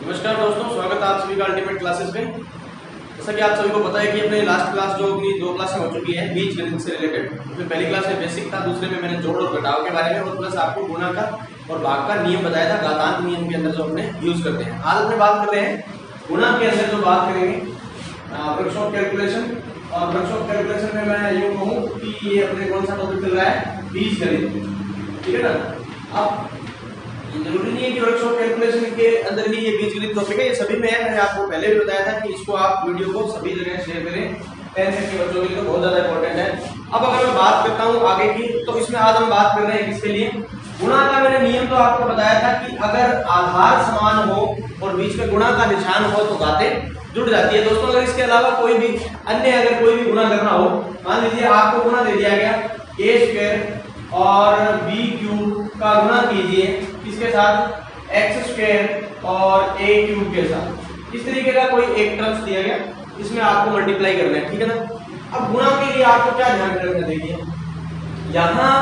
नमस्कार दोस्तों, स्वागत है आप सभी का अल्टीमेट क्लासेस में। जैसा कि आप सभी को पता है कि अपने लास्ट क्लास जो अपनी 2 क्लासें हो चुकी है बीज गणित से रिलेटेड, उसमें पहली क्लास में बेसिक था, दूसरे में मैंने जोड़ और घटाव के बारे में और प्लस आपको गुणा का और भाग का नियम बताया था, घातांक नियम के अंदर जो अपने यूज करते हैं। आज अपने बात कर रहे हैं गुणा के अंदर जो बात करेंगे वृक्ष ऑफ कैलकुलेशन। और वृक्ष ऑफ कैलकुलेशन में मैं यूँ कहूँ कि ये अपने कौन सा टॉपिक चल रहा है, बीज गणित, ठीक है ना। अब जरूरी नहीं है कि वृक्ष ऑफ कैलकुलेशन के अंदर ही ये बीजगणित टॉपिक है, ये सभी में है। मैंने आपको पहले भी बताया था कि इसको आप वीडियो को सभी जगह शेयर करें, 10th के बच्चों के लिए तो बहुत ज्यादा इंपॉर्टेंट है। अब अगर मैं बात करता हूँ आगे की, तो इसमें आज हम बात कर रहे हैं किसके लिए, गुणा का। मैंने नियम तो आपको बताया था कि अगर आधार समान हो और बीच में गुणा का निशान हो तो घातें जुड़ जाती है। दोस्तों अगर इसके अलावा कोई भी अन्य अगर कोई भी गुणा करना हो, मान लीजिए आपको गुणा दे दिया गया ए स्क्वायर और बी क्यूब का गुणा कीजिए किसके साथ, एक्स स्क्वायर और ए क्यूब के साथ, इस तरीके का कोई एक टर्म्स दिया गया, इसमें आपको मल्टीप्लाई करना है, ठीक है ना। अब गुणा के लिए आपको क्या ध्यान रखना, देखिए यहाँ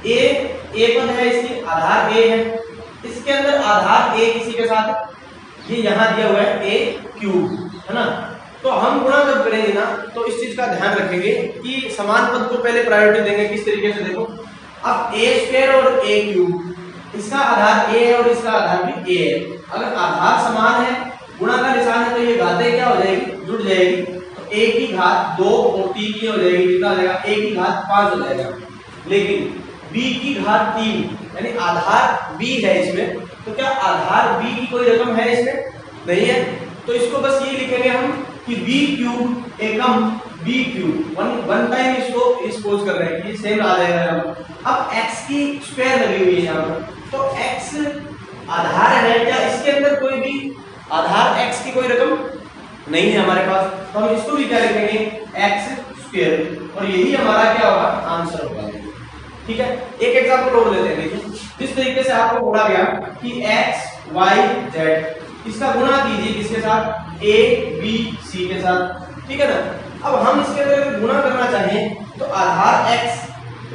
ए पद है, इसकी आधार ए है, इसके अंदर आधार ए किसी के साथ, ये यहाँ दिया हुआ है ए क्यूब, है ना। तो हम गुणा जब करेंगे ना तो इस चीज का ध्यान रखेंगे कि समान पद को पहले प्रायोरिटी देंगे। किस तरीके से, देखो अब ए स्क्वायर और ए क्यूब, इसका आधार ए है और इसका आधार भी ए है। अगर आधार समान है, गुणा का निशान है, तो ये घातें क्या हो जाएगी, जुड़ जाएगी। तो ए की घात 2 और 3 की हो जाएगी, कितना हो जाएगा, ए की घात 5 हो जाएगा। लेकिन b की घात 3 यानी आधार b है इसमें, तो क्या आधार b की कोई रकम है इसमें, नहीं है। तो इसको बस ये लिखेंगे हम कि b क्यूब एकम b क्यूब, वन टाइम इसको एक्सपोज कर रहे हैं, ये सेम आ जाएगा। अब x की स्क्वायर लगी हुई है यहाँ पर, तो x आधार है क्या, इसके अंदर कोई भी आधार x की कोई रकम नहीं है हमारे पास, तो हम इसको भी क्या लिखेंगे, x स्क्वायर, और यही हमारा क्या होगा, आंसर होगा, ठीक है। एक एग्जांपल और लेते हैं, देखिए जिस तरीके से आपको बोला गया कि x y z, इसका गुणा कीजिए किसके साथ, a b c के साथ, ठीक है ना। अब हम इसके अंदर गुणा करना चाहें तो आधार x,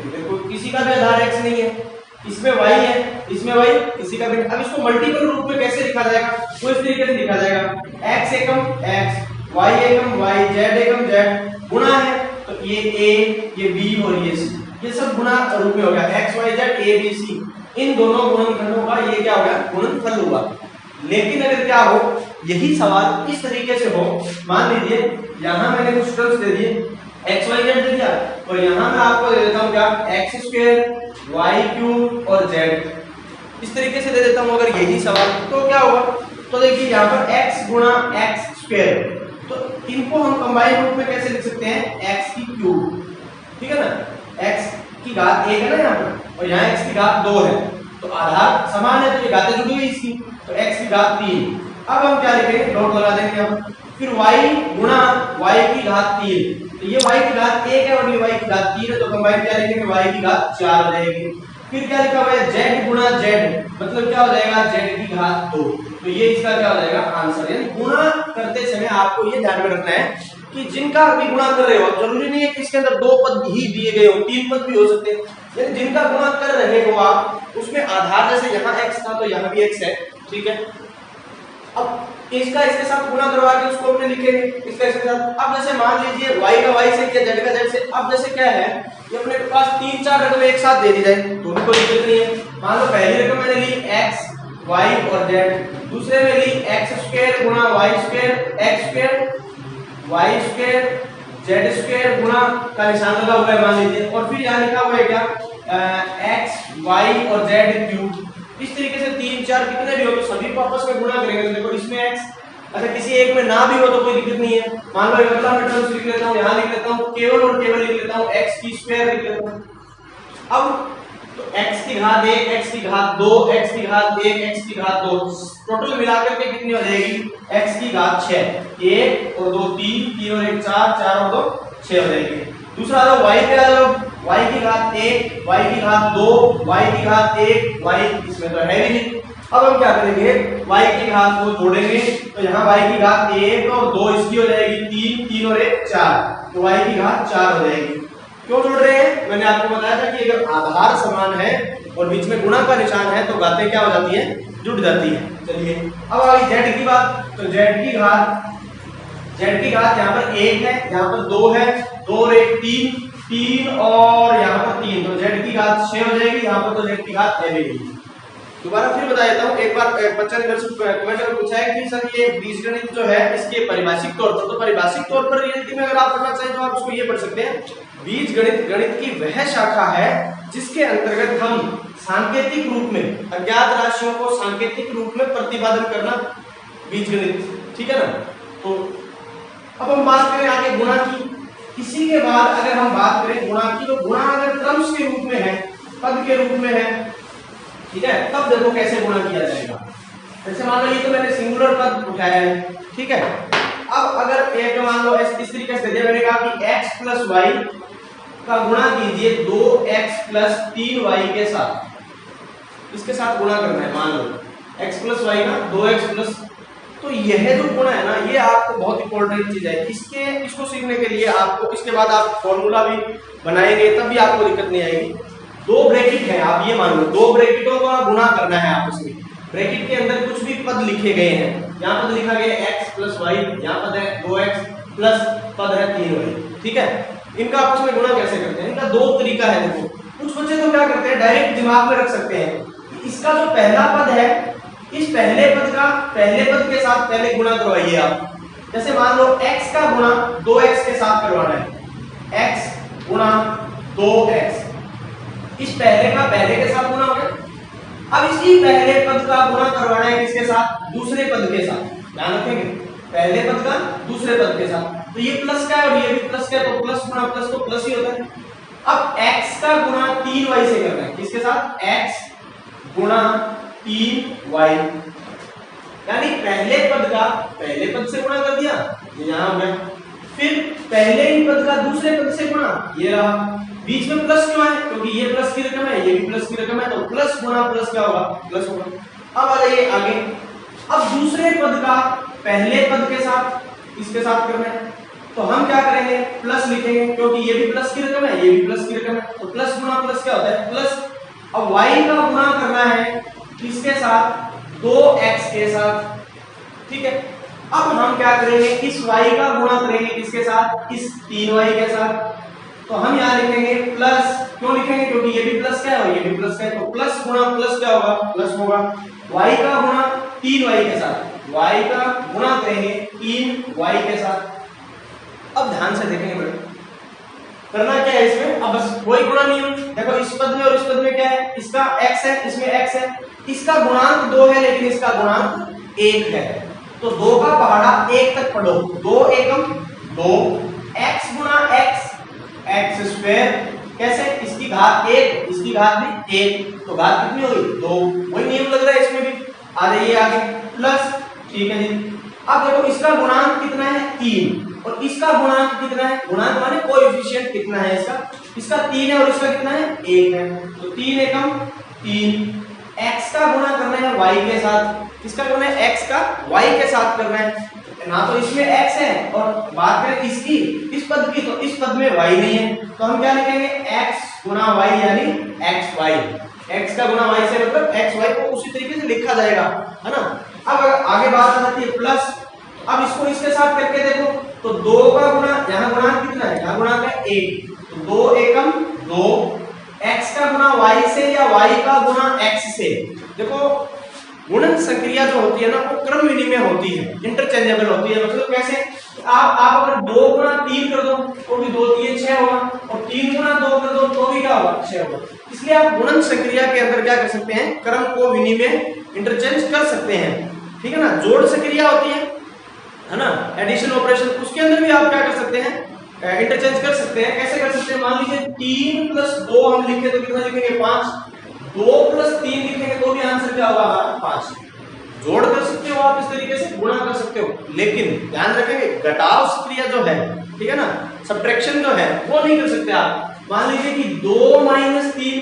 देखो किसी का भी आधार x नहीं है, इसमें y है, इसमें y, किसी का भी। अब इसको मल्टीपल रूप में कैसे लिखा जाएगा, तो इस तरीके से लिखा जाएगा, x एकम x, y एकम y, z एकम z, गुणा है तो ये a, ये b और ये c, ये सब गुणा रूप में हो गया, x y z a b c, इन दोनों गुणनखंडों का ये क्या हो गया, गुणनफल हुआ। लेकिन अगर क्या हो, यही सवाल इस तरीके से हो, मान लीजिए यहाँ मैंने कुछ टर्म्स दे दिए, x y z दे दिया, और यहाँ मैं आपको दे देता हूँ क्या, x स्क्वायर y क्यूब और z, इस तरीके से दे देता हूँ अगर यही सवाल, तो क्या होगा, तो देखिए यहाँ पर x गुणा x स्क्वायर, तो इनको हम कंबाइन रूप में कैसे लिख सकते हैं, x की क्यूब, ठीक है ना। x की घात 1 है ना यहाँ पर, और यहाँ x की घात 2 है, तो आधार समान है तो ये घातें जुड़ी हुई इसकी, तो x की घात 3। अब हम क्या लिखेंगे, डॉट लगा देंगे हम, फिर y गुणा y की घात 3, तो ये y की घात 1 है और ये y की घात 3 है, तो कंबाइन क्या लिखेंगे, y की घात 4 हो जाएगी। फिर क्या लिखा हुआ है, z गुणा z, मतलब क्या हो जाएगा, z की घात 2, तो ये इसका क्या हो जाएगा, आंसर। यानी गुणा करते समय आपको ये ध्यान में रखना है कि जिनका भी गुणा कर रहे हो, जरूरी नहीं है कि इसके अंदर 2 पद ही दिए गए हो, 3 पद भी हो सकते हैं, यानी जिनका गुणा कर रहे हो आप, उसमें आधार जैसे यहाँ x था तो यहाँ भी x है, ठीक है। अब इसका इसके साथ गुणा करवा के उसको अपने लिखेंगे, इसका इसके साथ। अब जैसे मान लीजिए y का y से या z का z से, अब जैसे क्या है, ये अपने पास 3-4 रकम एक साथ दे दी जाए तो भी कोई दिक्कत नहीं है। मान लो पहली रकम मैंने ली x y और z, दूसरे में ली x स्क्वायर गुणा y square x square y square z square गुणा का निशान लगा हुआ है मान लीजिए, और फिर यहाँ लिखा हुआ है क्या, x y और z क्यूब। इस तरीके से 3-4 कितने भी हो तो सभी को आपस में गुणा करेंगे, तो देखो इसमें x, अगर किसी एक में ना भी हो तो कोई दिक्कत नहीं है। मान लो अगला मैं टर्म्स लिख लेता हूँ, यहाँ लिख लेता हूँ केवल और केवल लिख लेता हूँ x की स्क्वायर लिख लेता हूँ। अब तो x की घात 1, x की घात 2, x की घात 1, x की घात 2, टोटल मिलाकर के कितनी हो जाएगी, x की घात 6, 1 और 2 3, 3 और 1 4, 4 और 2 6 हो जाएगी। दूसरा आ जाओ y पे, आ जाओ y की घात 1, y की घात 2, y की घात 1, y इसमें तो है भी नहीं। अब हम क्या करेंगे, y की घात को जोड़ेंगे, तो यहाँ y की घात 1 और 2 इसकी हो जाएगी 3, 3 और 1 4, तो y की घात 4 हो जाएगी। क्यों जोड़ रहे हैं, मैंने आपको बताया था कि अगर आधार समान है और बीच में गुणा का निशान है तो घातें क्या हो जाती है, जुड़ जाती है। चलिए अब आ गई z की बात, तो z की घात यहाँ पर 1 है, यहाँ पर 2 है, 2 और 1 3 और यहाँ पर 3, तो z की घात 6 हो जाएगी, यहाँ पर तो z की घात है भी। दोबारा फिर बता देता हूँ, एक बार बच्चा ने मेरे से कमेंट में पूछा है कि सर ये बीजगणित जो है इसके परिभाषिक तौर पर, तो परिभाषिक तौर पर रियलिटी में अगर आप पढ़ना चाहें तो आप उसको ये पढ़ सकते हैं, बीजगणित गणित की वह शाखा है जिसके अंतर्गत हम सांकेतिक रूप में अज्ञात राशियों को सांकेतिक रूप में प्रतिपादन करना बीजगणित, ठीक है ना। तो अब हम बात करें आगे गुणा की। इसी के बाद अगर हम बात करें गुणा की, तो गुणा अगर क्रम्स के रूप में है, पद के रूप में है, ठीक है, तब देखो कैसे गुणा किया जाएगा। जैसे मान लो ये तो मैंने सिंगुलर पद उठाया है, ठीक है। अब अगर एक मान लो इस तरीके से दिया मैंने कहा कि x प्लस वाई का गुणा कीजिए 2x प्लस 3y के साथ, इसके साथ गुणा करना है। मान लो x प्लस वाई का 2x प्लस, तो यह जो गुणा है ना, ये आपको बहुत इंपॉर्टेंट चीज है। इसको सीखने के लिए आपको इसके बाद आप फॉर्मूला भी बनाएंगे तब भी आपको दिक्कत नहीं आएगी। 2 ब्रैकेट है, आप ये मान लो 2 ब्रैकेटों का गुणा करना है आपस में। ब्रैकेट के अंदर कुछ भी पद लिखे गए हैं, यहाँ पद लिखा गया x प्लस वाई, यहाँ पद है 2x प्लस पद है 3y, ठीक है। इनका आपस में गुणा कैसे करते हैं, इनका 2 तरीका है। देखो कुछ बच्चे तो क्या करते हैं, डायरेक्ट दिमाग में रख सकते हैं, इसका जो पहला पद है इस पहले पद के साथ पहले गुणा करवाइए आप। जैसे मान लो x का गुणा 2x के साथ करवाना है, x गुणा 2x, इस पहले का पहले के साथ गुणा हो गया। अब इसी पहले पद का गुणा करवाना है किसके साथ, दूसरे पद के साथ। ध्यान रखेंगे, पहले पद का दूसरे पद के साथ, तो ये प्लस का है और ये भी प्लस का है, तो प्लस गुणा प्लस तो प्लस ही होता है। अब x का गुणा 3y से करना है, किसके साथ, x गुणा 3y, यानी पहले पद का पहले पद से गुणा कर दिया, ये यहां हो गया। फिर पहले ही पद का दूसरे पद से गुणा, ये रहा। बीच में प्लस क्यों है, क्योंकि ये प्लस की रकम है, ये भी प्लस की रकम है, तो प्लस गुणा प्लस क्या होगा, प्लस होगा। अब आ जाइए आगे, अब दूसरे पद का पहले पद के साथ इसके साथ करना है, तो हम क्या करेंगे, प्लस लिखेंगे, क्योंकि ये भी प्लस की रकम है, ये भी प्लस की रकम है, तो प्लस गुणा प्लस क्या होता है, प्लस। अब y का गुणा करना है किसके साथ, 2x के साथ, ठीक है। अब हम क्या करेंगे, इस y का गुणा करेंगे किसके साथ, इस 3y के साथ, तो हम यहाँ लिखेंगे प्लस। क्यों लिखेंगे, क्योंकि ये भी प्लस का है और ये भी प्लस का है, तो प्लस गुणा प्लस क्या होगा, प्लस होगा। y का गुणा 3y के साथ, y का गुणा करेंगे 3y के साथ। अब ध्यान से देखेंगे बेटा, करना क्या है इसमें, अब बस कोई गुणा नहीं हो। देखो इस पद में और इस पद में क्या है, इसका x है, इसमें x है, इसका गुणांक 2 है लेकिन इसका गुणांक 1 है, तो 2 का पहाड़ा 1 तक पढ़ो। 2 एकम 2, x गुणा x, x स्क्वायर, कैसे, इसकी घात 1, इसकी घात भी 1, तो घात कितनी होगी, 2। वही नियम लग रहा है इसमें भी। आ जाइए आगे, प्लस, ठीक है जी। अब देखो इसका गुणांक कितना है, 3, और इसका गुणांक कितना है, गुणांक माने कोएफिशिएंट कितना है इसका 3 है और इसका कितना है, 1 है, तो 3 एकम 3। x का गुणा करना है y के साथ, किसका करना है, x का y के साथ करना है ना, तो इसमें x है, और बात करें इसकी, इस पद की, तो इस पद में y नहीं है, तो हम क्या लिखेंगे, x गुणा y यानी xy। x का गुणा y से मतलब xy को उसी तरीके से लिखा जाएगा, है ना। अब अगर आगे बात आ जाती है प्लस, अब इसको इसके साथ करके देखो, तो 2 का गुणा, यहाँ गुणांक कितना है, यहाँ गुणांक है 1, तो 2 एकम 2, x का गुणा y से या y का गुणा x से। देखो गुणन संक्रिया जो होती है ना, वो क्रम विनिमय होती है, इंटरचेंजेबल होती है। मतलब कैसे, आप अगर 2 गुणा 3 कर दो तो भी 2 3 6 होगा, और 3 गुणा 2 कर दो तो भी क्या होगा, 6 होगा। इसलिए आप गुणन संक्रिया के अंदर क्या कर सकते हैं, क्रम को विनिमय इंटरचेंज कर सकते हैं, ठीक है ना। जोड़ संक्रिया होती है ना, एडिशन ऑपरेशन, उसके अंदर भी आप क्या कर सकते हैं, इंटरचेंज कर सकते हैं। कैसे कर सकते हैं, मान लीजिए 3 + 2 हम लिखे तो कितना लिखेंगे, 5, 2 + 3 लिखेंगे तो भी आंसर क्या होगा हमारा, 5। जोड़ कर सकते हो आप, इस तरीके से गुणा कर सकते हो, लेकिन ध्यान रखेंगे घटाव क्रिया जो है, ठीक है ना, सब्ट्रैक्शन जो है वो नहीं कर सकते आप। मान लीजिए कि 2 - 3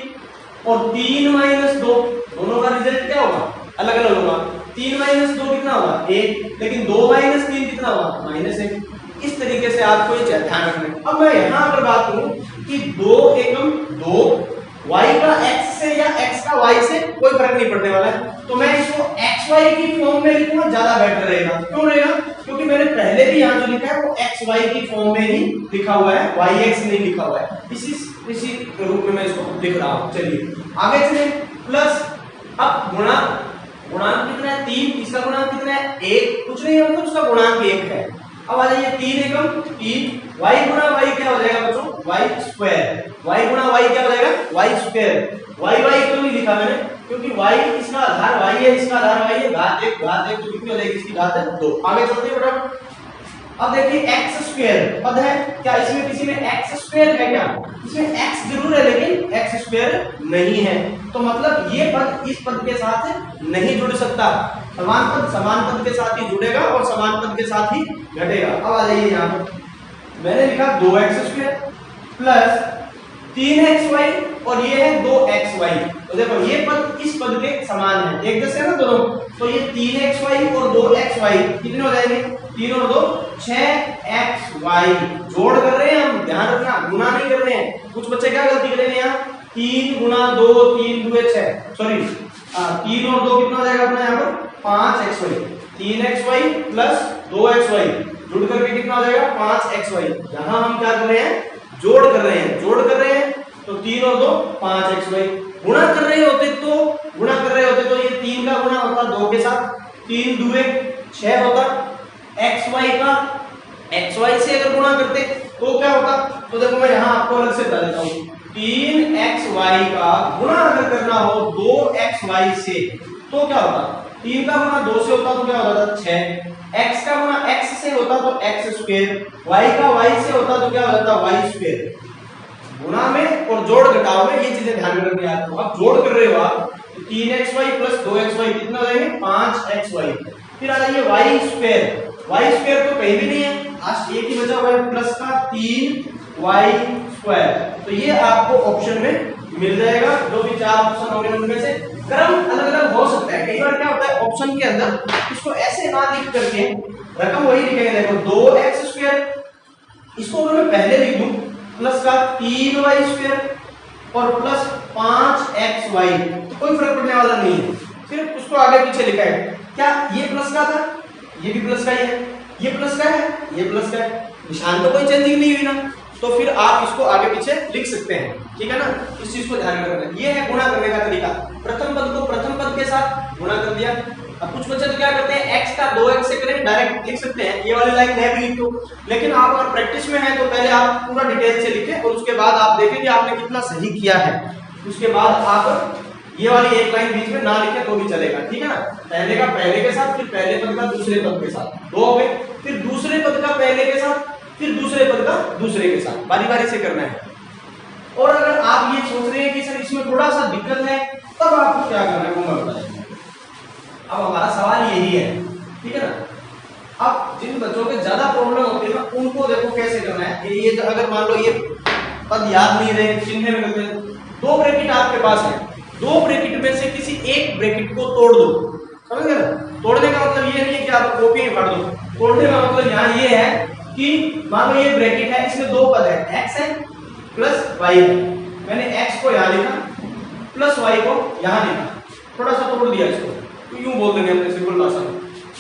और 3 - 2 दोनों का रिजल्ट क्या होगा, अलग अलग होगा। 3 - 2 कितना होगा, 1, लेकिन 2 - 3 कितना होगा, -1। इस तरीके से आपको ये ध्यान रखना है। अब मैं यहाँ पर बात करूं कि 2 एकम 2 y का x से या x का y से कोई फर्क नहीं पड़ने वाला है, तो मैं इसको xy की फॉर्म में लिखूंगा, ज्यादा बेटर रहेगा। क्यों रहेगा? क्योंकि मैंने पहले भी यहाँ जो लिखा है वो xy की फॉर्म में ही लिखा हुआ है, yx नहीं लिखा हुआ है, इसी रूप में मैं इसको लिख रहा हूँ। चलिए आगे चले। प्लस अब गुणांक कितना है? 3, इसका गुणांक कितना है? 1, कुछ नहीं है, मतलब उसका गुणांक 1 है। अब आ जाइए 3 एकम 3, y गुणा y क्या हो जाएगा बच्चों? y square. y गुणा y क्या हो जाएगा? y square. y क्यों नहीं लिखा मैंने? क्योंकि y इसका आधार y है, इसका आधार y है, घात 1 तो कितनी हो जाएगी? इसकी घात है 2। आगे चलते हैं बेटा। अब देखिए x स्क्वायर पद है क्या? इसमें किसी में x स्क्वायर है क्या? इसमें x जरूर है लेकिन x स्क्वायर नहीं है, तो मतलब ये पद इस पद के साथ नहीं जुड़ सकता। समान पद के साथ ही जुड़ेगा और समान पद के साथ ही घटेगा। अब आ जाइए यहाँ पर मैंने लिखा 2x स्क्वायर प्लस 3xy और ये है 2xy। तो देखो ये पद इस पद के समान है, एक जैसे है ना दोनों, तो ये 3xy और 2xy कितने हो जाएंगे? 3 और 2 6xy। जोड़ कर रहे हैं हम, ध्यान रखना, गुणा नहीं कर रहे हैं। कुछ बच्चे क्या गलती कर रहे हैं यहाँ? 3 गुणा 2, 3 2 6, सॉरी 3 और 2 कितना हो जाएगा अपना यहाँ पर? 5xy। 3xy प्लस 2xy जुड़ करके कितना हो जाएगा? 5xy। यहाँ हम क्या कर रहे हैं? जोड़ कर रहे हैं, तो 3 और 2 5xy। गुणा कर रहे होते तो ये 3 का गुणा होता 2 के साथ, 3 2 6 होता। xy से अगर गुणा करते तो क्या होता? तो देखो मैं यहाँ आपको अलग से बता देता हूँ। 3xy का गुणा अगर करना हो 2xy से तो क्या होता? 3 का गुणा 2 से होता तो क्या होता था? 6। x का गुणा x से होता तो x स्क्वायर, y का y से होता तो क्या हो जाता? y square. गुणा में और जोड़ घटाव में ये चीजें ध्यान में रखनी है आपको। अब जोड़ कर रहे हो आप, तो 3xy प्लस 2xy कितना हो जाएंगे? 5xy। फिर आ जाइए y स्क्वायर तो कहीं भी नहीं है, आज एक ही बचा हुआ है प्लस का 3y स्क्वायर। तो ये आपको ऑप्शन में मिल जाएगा, जो भी 4 ऑप्शन होंगे उनमें से क्रम अलग अलग हो सकता है। कई बार क्या होता है ऑप्शन के अंदर इसको ऐसे ना लिख करके रकम वही लिखेंगे। देखो 2x स्क्वायर, इसको अगर मैं पहले लिख दूं प्लस का 3y स्क्वायर और प्लस 5xy, तो कोई फर्क पड़ने वाला नहीं है, सिर्फ उसको आगे पीछे लिखा है। क्या ये प्लस का था? ये भी प्लस का ही है, ये प्लस का है, ये प्लस का है, निशान तो कोई चेंजिंग नहीं हुई ना, तो फिर आप इसको आगे पीछे लिख सकते हैं, ठीक है ना। इस चीज को ध्यान में रखना। ये है गुणा करने का तरीका। प्रथम पद को प्रथम पद के साथ गुणा कर दिया। अब कुछ बच्चे तो क्या करते हैं, x का 2x से करें, डायरेक्ट लिख सकते हैं, ये वाली लाइन है भी लिख दो। लेकिन आप अगर प्रैक्टिस में है तो पहले आप पूरा डिटेल से लिखें और उसके बाद आप देखें कि आपने कितना सही किया है। उसके बाद आप ये वाली एक लाइन बीच में ना लिखें तो भी चलेगा, ठीक है ना। पहले का पहले के साथ, फिर पहले पद का दूसरे पद के साथ, 2 हो गए। फिर दूसरे पद का पहले के साथ, फिर दूसरे पद का दूसरे के साथ, बारी बारी से करना है। और अगर आप ये सोच रहे हैं कि सर इसमें थोड़ा सा दिक्कत है, तब आपको क्या करना है वो मैं बताऊंगा। अब हमारा सवाल यही है, ठीक है ना। अब जिन बच्चों के ज्यादा प्रॉब्लम होती है ना, उनको देखो कैसे करना है। ये अगर मान लो ये पद याद नहीं रहे, चिन्ह में करते हैं, 2 ब्रैकेट आपके पास है, 2 ब्रैकेट में से किसी एक ब्रैकेट को तोड़ दो, समझ गए ना। तोड़ने का मतलब ये नहीं है कि आप कॉपी में फाड़ दो, तोड़ने का मतलब यहाँ ये है कि मान लो ये ब्रैकेट है, इसमें 2 पद है, x है प्लस y है। मैंने x को यहाँ लिखा प्लस y को यहाँ लिखा, थोड़ा सा तोड़ दिया इसको, तो यूं बोल देंगे अपने सिंपल भाषा में।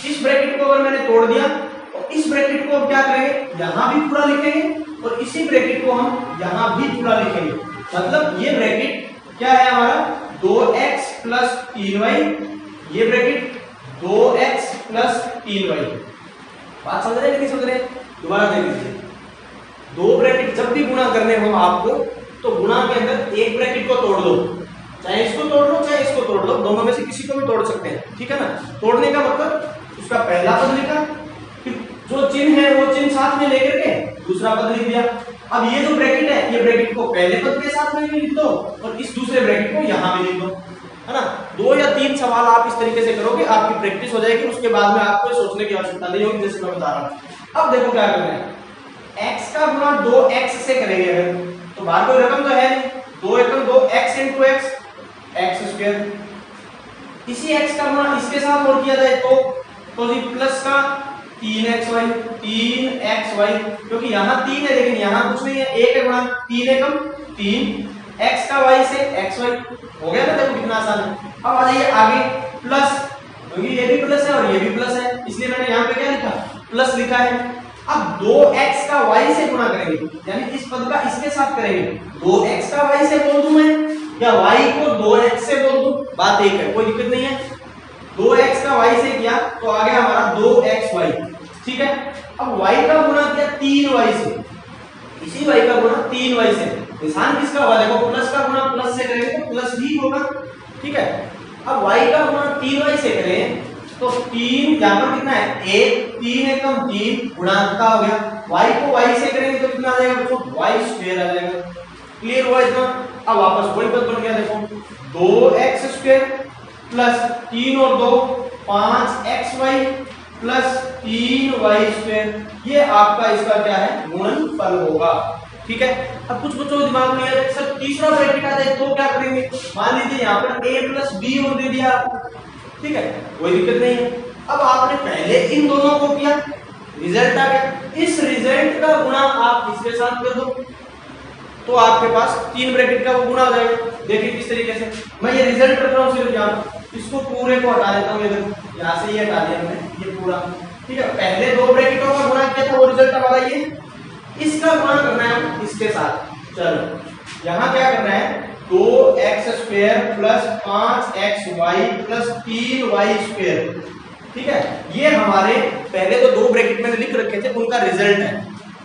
इस ब्रैकेट को अगर मैंने तोड़ दिया तो इस ब्रैकेट को अब क्या करेंगे, यहाँ भी पूरा लिखेंगे और इसी ब्रैकेट को हम यहाँ भी पूरा लिखेंगे। मतलब ये ब्रैकेट क्या है हमारा 2x प्लस 3y, ये ब्रैकेट 2x प्लस 3y। बात समझ रहे हैं कि नहीं समझ रहे? दोबारा देख लीजिए, 2 ब्रैकेट जब भी गुणा करने हो आपको, तो गुणा के अंदर एक ब्रैकेट को तोड़ दो, चाहे इसको तोड़ लो चाहे इसको तोड़ लो, दोनों में से किसी को भी तोड़ सकते हैं, ठीक है ना। तोड़ने का मतलब उसका पहला पद लिखा, फिर जो चिन्ह है वो चिन्ह साथ में लेकर के दूसरा पद लिख दिया। अब ये जो ब्रैकेट है, ये ब्रैकेट को पहले पद के साथ में भी लिख दो और इस दूसरे ब्रैकेट को यहाँ भी लिख दो, है ना। 2 या 3 सवाल आप इस तरीके से करोगे, आपकी प्रैक्टिस हो जाएगी, उसके बाद में आपको सोचने की आवश्यकता नहीं होगी, जैसे मैं बता रहा हूँ। अब देखो क्या करना है, x का गुणा 2x से करेंगे अगर, तो बाहर कोई रकम तो है नहीं, 2 एकम 2 x इंटू x स्क्वायर। इसी x का गुणा इसके साथ और किया जाए तो जी प्लस का 3xy, क्योंकि यहाँ 3 है लेकिन यहाँ कुछ नहीं है, 1 है गुणा 3 एकम 3 x का y से xy हो गया ना, देखो कितना आसान है। अब आ जाइए आगे प्लस, क्योंकि ये भी प्लस है और ये भी प्लस है, इसलिए मैंने यहाँ पे क्या लिखा, प्लस लिखा है। अब 2x का y से गुणा करेंगे, यानी इस पद का इसके साथ करेंगे। 2x का y से बोल दूं मैं, या y को 2x से बोल दूं, बात एक है, कोई दिक्कत नहीं है। 2x का y से किया तो आ गया हमारा 2xy, ठीक है। अब y का गुणा किया 3y से, इसी y का गुणा 3y से, निशान किसका होगा, देखो प्लस का गुणा प्लस से करेंगे तो प्लस ही होगा, ठीक है। अब y का गुणा 3y से करें तो 3 यहां पर कितना है, 1, 3 एकम 3 गुणा का हो गया। y को y से करेंगे तो कितना आ जाएगा दोस्तों, y स्क्वायर आ जाएगा। क्लियर हुआ इतना। अब वापस वही पद बन गया, देखो 2x स्क्वायर प्लस 3 और 2 5xy प्लस 3y स्क्वायर, ये आपका इसका क्या है, गुणनफल होगा, ठीक है। अब कुछ बच्चों दिमाग में आया सर तीसरा ब्रैकेट आ जाए तो क्या करेंगे, मान लीजिए यहाँ पर a प्लस बी और दे दिया, ठीक है, कोई दिक्कत नहीं है। अब आपने पहले इन दोनों को किया, रिजल्ट आ गया, इस रिजल्ट का गुणा आप इसके साथ कर दो तो आपके पास 3 ब्रैकेट का वो गुणा हो जाएगा। देखिए किस तरीके से, मैं ये रिजल्ट रख रहा हूँ सिर्फ यहाँ, इसको पूरे को हटा देता हूँ, ये देखो यहाँ से ये हटा दिया मैंने, ये पूरा, ठीक है। पहले 2 ब्रैकेटों का गुणा किया था, वो रिजल्ट हमारा ये, इसका गुणा करना है इसके साथ। चलो यहाँ क्या करना है, 2x square plus 5xy plus 3y square, ठीक है। ये हमारे पहले तो 2 ब्रैकेट मैंने लिख रखे थे, उनका रिजल्ट है।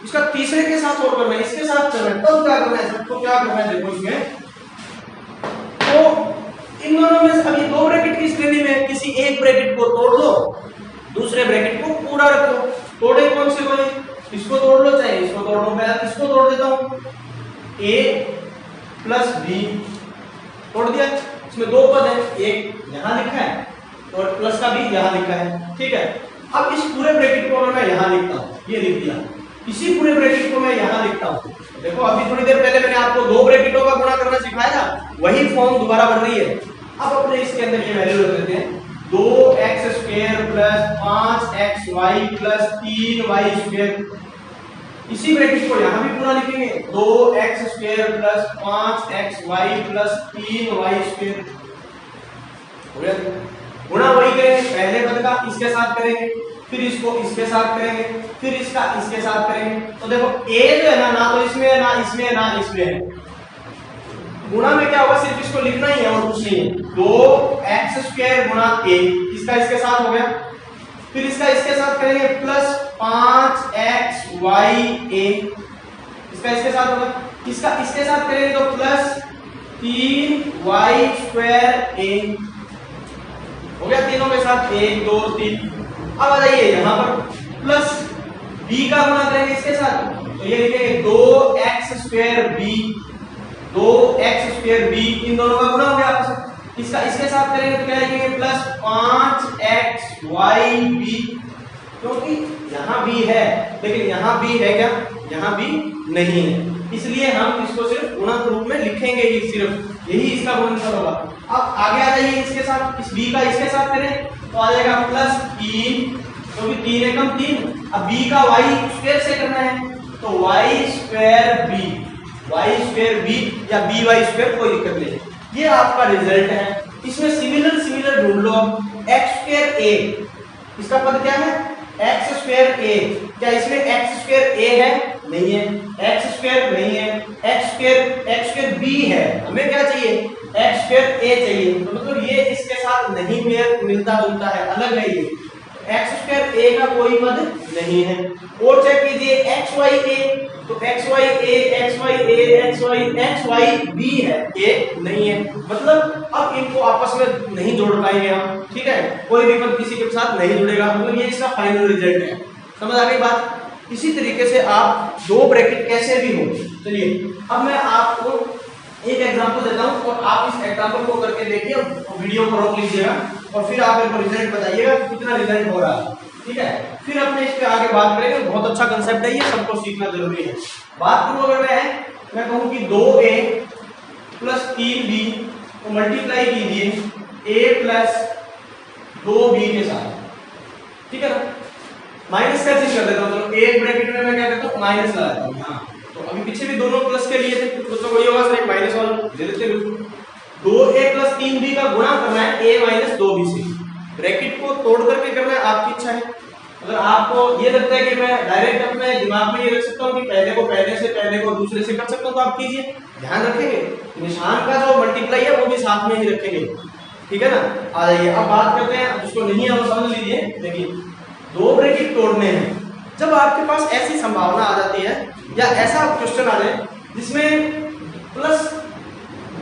इसका तीसरे के साथ और करना है, इसके साथ करना है, तब क्या करना है सबको, क्या करना है देखो इसमें, तो इन दोनों में से अभी 2 ब्रैकेट की श्रेणी में किसी एक ब्रैकेट को तोड़ दो, दूसरे ब्रैकेट को पूरा रखो। तोड़े कौन से कोई, इसको तोड़ लो चाहे इसको तोड़ लो, मैं इसको तोड़ देता हूं, a प्लस बी तोड़ दिया, इसमें 2 पद है, एक यहां लिखा है और प्लस का भी यहां लिखा है, ठीक है। अब इस पूरे ब्रैकेट को मैं यहां लिखता हूं, ये लिख दिया, इसी पूरे ब्रैकेट को मैं यहां लिखता हूं। देखो अभी थोड़ी देर पहले मैंने आपको 2 ब्रैकेटों का गुणा करना सिखाया था, वही फॉर्म दोबारा बन रही है। अब अपने इसके अंदर ये वैल्यू रख देते हैं, 2x square plus 5xy plus 3y square, इसी ब्रैकेट को यहां भी पूरा लिखेंगे, 2x square plus 5xy plus 3y square हो गया। गुणा वही करेंगे, पहले पद का इसके साथ करेंगे, फिर इसको इसके साथ करेंगे, फिर इसका इसके साथ करेंगे। तो देखो a जो है ना तो इसमें है, ना इसमें है, ना इसमें है। गुणा में क्या होगा, सिर्फ इसको लिखना ही है और कुछ नहीं है। 2x स्क्वायर गुणा a, इसका इसके साथ हो गया, फिर इसका इसके साथ करेंगे प्लस 5xy a, इसका इसके साथ होगा, इसका इसके साथ करेंगे तो प्लस 3y स्क्वायर a हो गया, तीनों के साथ 1 2 3। अब आ जाइए यहाँ पर प्लस b का गुणा करेंगे इसके साथ, तो ये लिखेंगे 2x square b, 2x square b, इन दोनों का गुणा हो गया आपस में। इसका इसके साथ करेंगे तो क्या लिखेंगे, प्लस 5xy b, क्योंकि यहाँ b है लेकिन यहाँ b है क्या, यहाँ b नहीं है, इसलिए हम इसको सिर्फ गुणक रूप में लिखेंगे ही, सिर्फ यही इसका गुणनफल होगा। अब आगे आ जाइए इसके साथ, इस b का इसके साथ करें तो आ जाएगा प्लस 3, क्योंकि 3 एकम 3। अब b का y स्क्वायर से करना है तो y square b, y square b या by स्क्वायर, कोई दिक्कत नहीं, ये आपका रिजल्ट है। इसमें सिमिलर ढूंढ लो। अब x स्क्वायर a, इसका पद क्या है, x स्क्वायर a, क्या इसमें x स्क्वायर a है, नहीं है, x स्क्वायर नहीं है, x स्क्वायर b है, हमें क्या चाहिए, x स्क्वायर a चाहिए, तो मतलब ये इसके साथ नहीं मिलता जुलता है, अलग है ये, x स्क्वायर a का कोई पद नहीं है। और चेक कीजिए xy a, तो xy a xy a xy b है, a नहीं है, मतलब अब इनको आपस में नहीं जोड़ पाएंगे हम, ठीक है, कोई भी पद किसी के साथ नहीं जुड़ेगा, मतलब ये इसका फाइनल रिजल्ट है। समझ आ गई बात। इसी तरीके से आप 2 ब्रैकेट कैसे भी हो। चलिए अब मैं आपको एक एग्जांपल देता हूं और आप इस एग्जांपल को करके देखिए, वीडियो को रोक लीजिएगा और फिर आप मेरे को रिजल्ट बताइएगा कितना रिजल्ट हो रहा है, ठीक है। फिर अपने इस पे आगे बात करेंगे, बहुत अच्छा कंसेप्ट है ये, सबको सीखना जरूरी है। बात करूं अगर मैं कहूं कि 2a प्लस 3b को मल्टीप्लाई कीजिए a प्लस 2b के साथ, ठीक है ना, माइनस का चीज कर देता हूं, तो एक ब्रैकेट में मैं क्या करता हूं, माइनस लगाता हूं, हाँ, तो अभी पीछे भी दोनों प्लस के लिए थे, कुछ बच्चों को ये होगा सर एक माइनस वाला दे देते बिल्कुल। 2a + 3b का गुणा करना है a - 2b से, ब्रैकेट को तोड़ करके करना है, आपकी इच्छा है। अगर आपको ये लगता है कि मैं डायरेक्ट अपने दिमाग में ये रख सकता हूँ कि पहले को पहले से, पहले को दूसरे से कर सकता हूँ, तो आप कीजिए। ध्यान रखेंगे निशान का जो मल्टीप्लाई है वो भी साथ में ही रखेंगे, ठीक है ना। आ जाइए अब बात करते हैं, जिसको नहीं है वो समझ लीजिए। देखिए 2 ब्रैकेट तोड़ने हैं। जब आपके पास ऐसी संभावना आ जाती है या ऐसा क्वेश्चन आ जाए जिसमें प्लस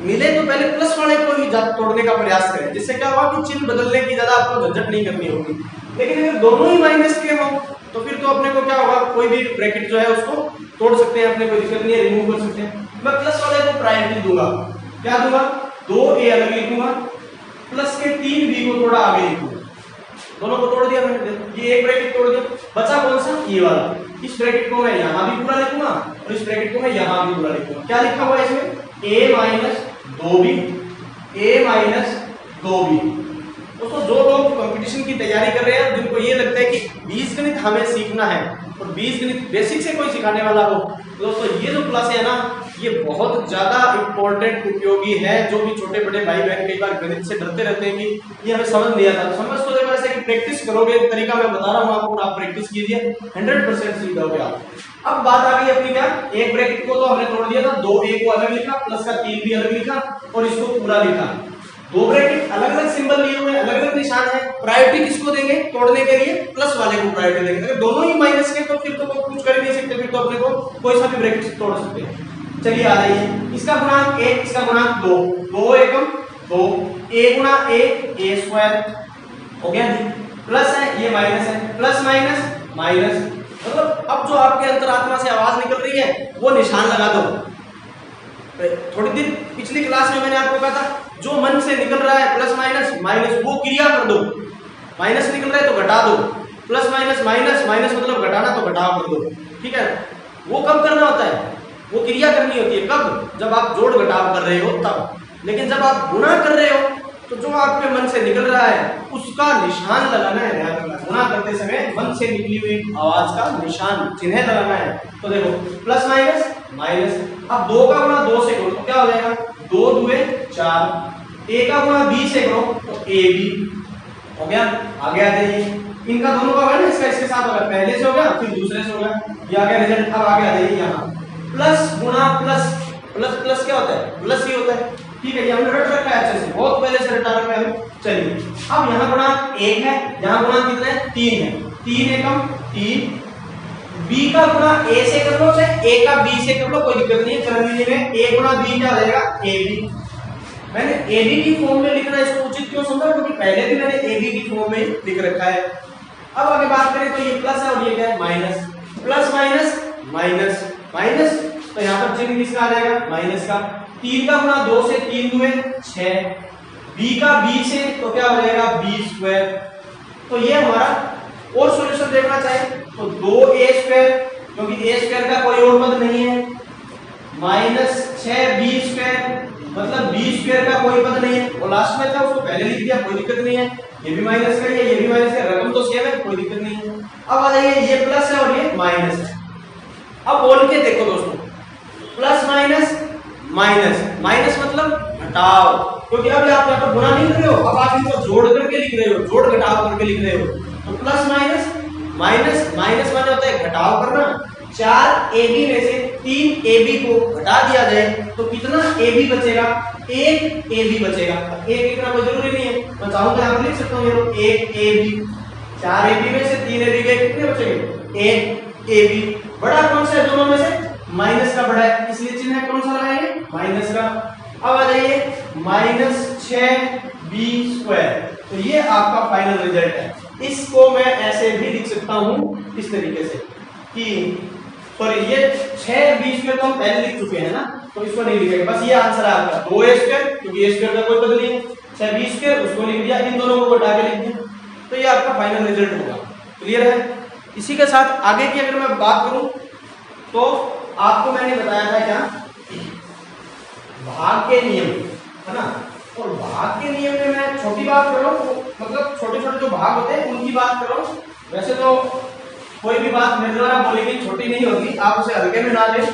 मिले तो पहले प्लस वाले को ही तोड़ने का प्रयास करें, जिससे क्या होगा कि चिन्ह बदलने की ज्यादा आपको झंझट नहीं करनी होगी। लेकिन अगर दोनों ही माइनस के हो तो फिर तो अपने को क्या होगा, कोई भी ब्रैकेट जो है उसको तोड़ सकते हैं, अपने कोई दिक्कत नहीं है, रिमूव कर सकते हैं। मैं प्लस वाले को प्रायोरिटी दूंगा, क्या दूंगा, 2a अलग लिखूंगा, प्लस के 3b को थोड़ा आगे लिखूंगा। दोनों को तोड़ दिया मैंने, ये एक ब्रैकेट तोड़ दिया, बचा कौन सा, ये वाला। इस ब्रैकेट को मैं यहाँ भी पूरा लिखूंगा और इस ब्रैकेट को मैं यहाँ भी पूरा लिखूंगा। क्या लिखा हुआ है इसमें, a - 2b, a - 2b। दोस्तों जो लोग कंपटीशन की तैयारी कर रहे हैं, जिनको ये लगता है कि बीजगणित हमें सीखना है और बीजगणित बेसिक से कोई सिखाने वाला हो, तो दोस्तों ये जो क्लास है ना, ये बहुत ज्यादा इंपॉर्टेंट उपयोगी है। जो भी छोटे बड़े भाई बहन कई बार गणित से डरते रहते हैं कि ये हमें समझ नहीं आता, समझ तो देखो ऐसे कि प्रैक्टिस करोगे, तरीका मैं बता रहा हूँ आपको, आप प्रैक्टिस कीजिए, 100% सीख जाओगे आप। अब बात आ गई अपनी क्या, एक ब्रैकेट को तो हमने तोड़ दिया था, 2a को अलग लिखा, प्लस का 3b अलग लिखा और इसको पूरा लिखा। 2 ब्रैकेट अलग अलग सिंबल लिए हुए, अलग अलग निशान है। प्रायोरिटी किसको देंगे तोड़ने के लिए, प्लस वाले को प्रायोरिटी देंगे। अगर दोनों ही माइनस के तो फिर तो कुछ कर ही नहीं सकते, फिर तो अपने को कोई सा भी ब्रैकेट तोड़ सकते हैं। चलिए आ जाइए, इसका गुणांक 1, इसका गुणांक 2, 2 एकम 2, a गुणा a² हो गया जी, प्लस है ये माइनस है, प्लस माइनस माइनस, मतलब अब जो आपके अंतरात्मा से आवाज निकल रही है वो निशान लगा दो। थोड़ी दिन पिछली क्लास में मैंने आपको कहा था, जो मन से निकल रहा है प्लस माइनस माइनस वो क्रिया कर दो। माइनस निकल रहा है तो घटा दो, प्लस माइनस माइनस माइनस मतलब घटाना, तो घटाव कर दो, ठीक है। वो कब करना होता है, वो क्रिया करनी होती है कब, जब आप जोड़ घटाव कर रहे हो तब। लेकिन जब आप गुणा कर रहे हो तो जो आपके मन से निकल रहा है उसका निशान लगाना है, ध्यान रखना। गुणा करते समय मन से निकली हुई आवाज का निशान, चिन्ह लगाना है। तो देखो प्लस माइनस माइनस, अब 2 का गुणा 2 से करो तो क्या हो जाएगा, 2 दूए 4, a का गुणा b से करो तो ab हो गया। आगे आ जाइए, इनका दोनों का होगा ना, इसका इसके साथ होगा, पहले से हो गया फिर दूसरे से हो गया, ये आ गया रिजल्ट। अब आगे आ जाइए, यहाँ प्लस गुणा प्लस, प्लस प्लस क्या होता है, प्लस ही होता है, ठीक है। ये हमने रट रखा है अच्छे से, बहुत पहले से रटा रखा है। चलिए अब यहाँ गुणांक 1 है, यहाँ गुणांक कितना है, 3 है, 3 एकम 3, b का गुणा a से कर लो, चाहे a का b से कर लो, कोई दिक्कत नहीं है। चरण विधि में a गुणा b क्या हो जाएगा, ab। मैंने ab की फॉर्म में लिखना इसको उचित क्यों समझा, क्योंकि पहले भी मैंने ab की फॉर्म में लिख रखा है। अब आगे बात करें तो ये प्लस है और ये क्या है, minus, plus minus minus minus, तो यहाँ पर चिन्ह किसका आ जाएगा, माइनस का। 3 का गुणा 2 से, 3 दूए 6, b का b से तो क्या हो जाएगा, b²। तो ये हमारा, और सॉल्यूशन देखना चाहे तो 2a², क्योंकि a² का कोई और पद नहीं है, माइनस 6b² मतलब b² का कोई पद नहीं है। और लास्ट में था उसको पहले लिख दिया, कोई दिक्कत नहीं है। ये भी माइनस का है, ये भी माइनस का, रकम तो सेम है, कोई दिक्कत नहीं है। अब आ जाइए, ये प्लस है और ये माइनस है। अब बोल के देखो दोस्तों, प्लस माइनस माइनस, माइनस मतलब घटाव, क्योंकि अब आप यहाँ पर गुणा नहीं कर रहे हो, अब आप इनको जोड़ करके लिख रहे हो, जोड़ घटाव करके लिख रहे हो। तो प्लस माइनस माइनस, माइनस माने होता है घटाव करना। 4ab में से 3ab को घटा दिया जाए तो कितना ab बचेगा, 1ab बचेगा। एक लिखना कोई जरूरी नहीं है, मैं चाहूँ तो यहाँ पर लिख सकता हूँ, ये लो 1ab। 4ab में से 3ab गए, कितने बचेंगे, 1ab। बड़ा कौन सा है दोनों में से, माइनस का बड़ा है, इसलिए चिन्ह कौन सा लगाएंगे, माइनस का। अब आ जाइए -6b², तो ये आपका फाइनल रिजल्ट है। इसको मैं ऐसे भी लिख सकता हूं इस तरीके से कि सॉरी, ये 6b² तो हम पहले लिख चुके हैं ना, तो इसको नहीं लिखेंगे, बस ये आंसर है आपका 2a², क्योंकि a² का कोई पद नहीं है। 6b² उसको लिख दिया, इन दोनों को घटा के लिख दिया, तो ये आपका फाइनल रिजल्ट होगा। क्लियर है। इसी के साथ आगे की अगर मैं बात करूं तो आपको मैंने बताया था क्या, भाग के नियम, है ना। और भाग के नियम में मैं छोटी बात कर रहा हूँ, मतलब छोटे छोटे जो भाग होते हैं उनकी बात कर रहा हूँ। वैसे तो कोई भी बात मेरे द्वारा बोली गई छोटी नहीं होगी, आप उसे हल्के में ना लें।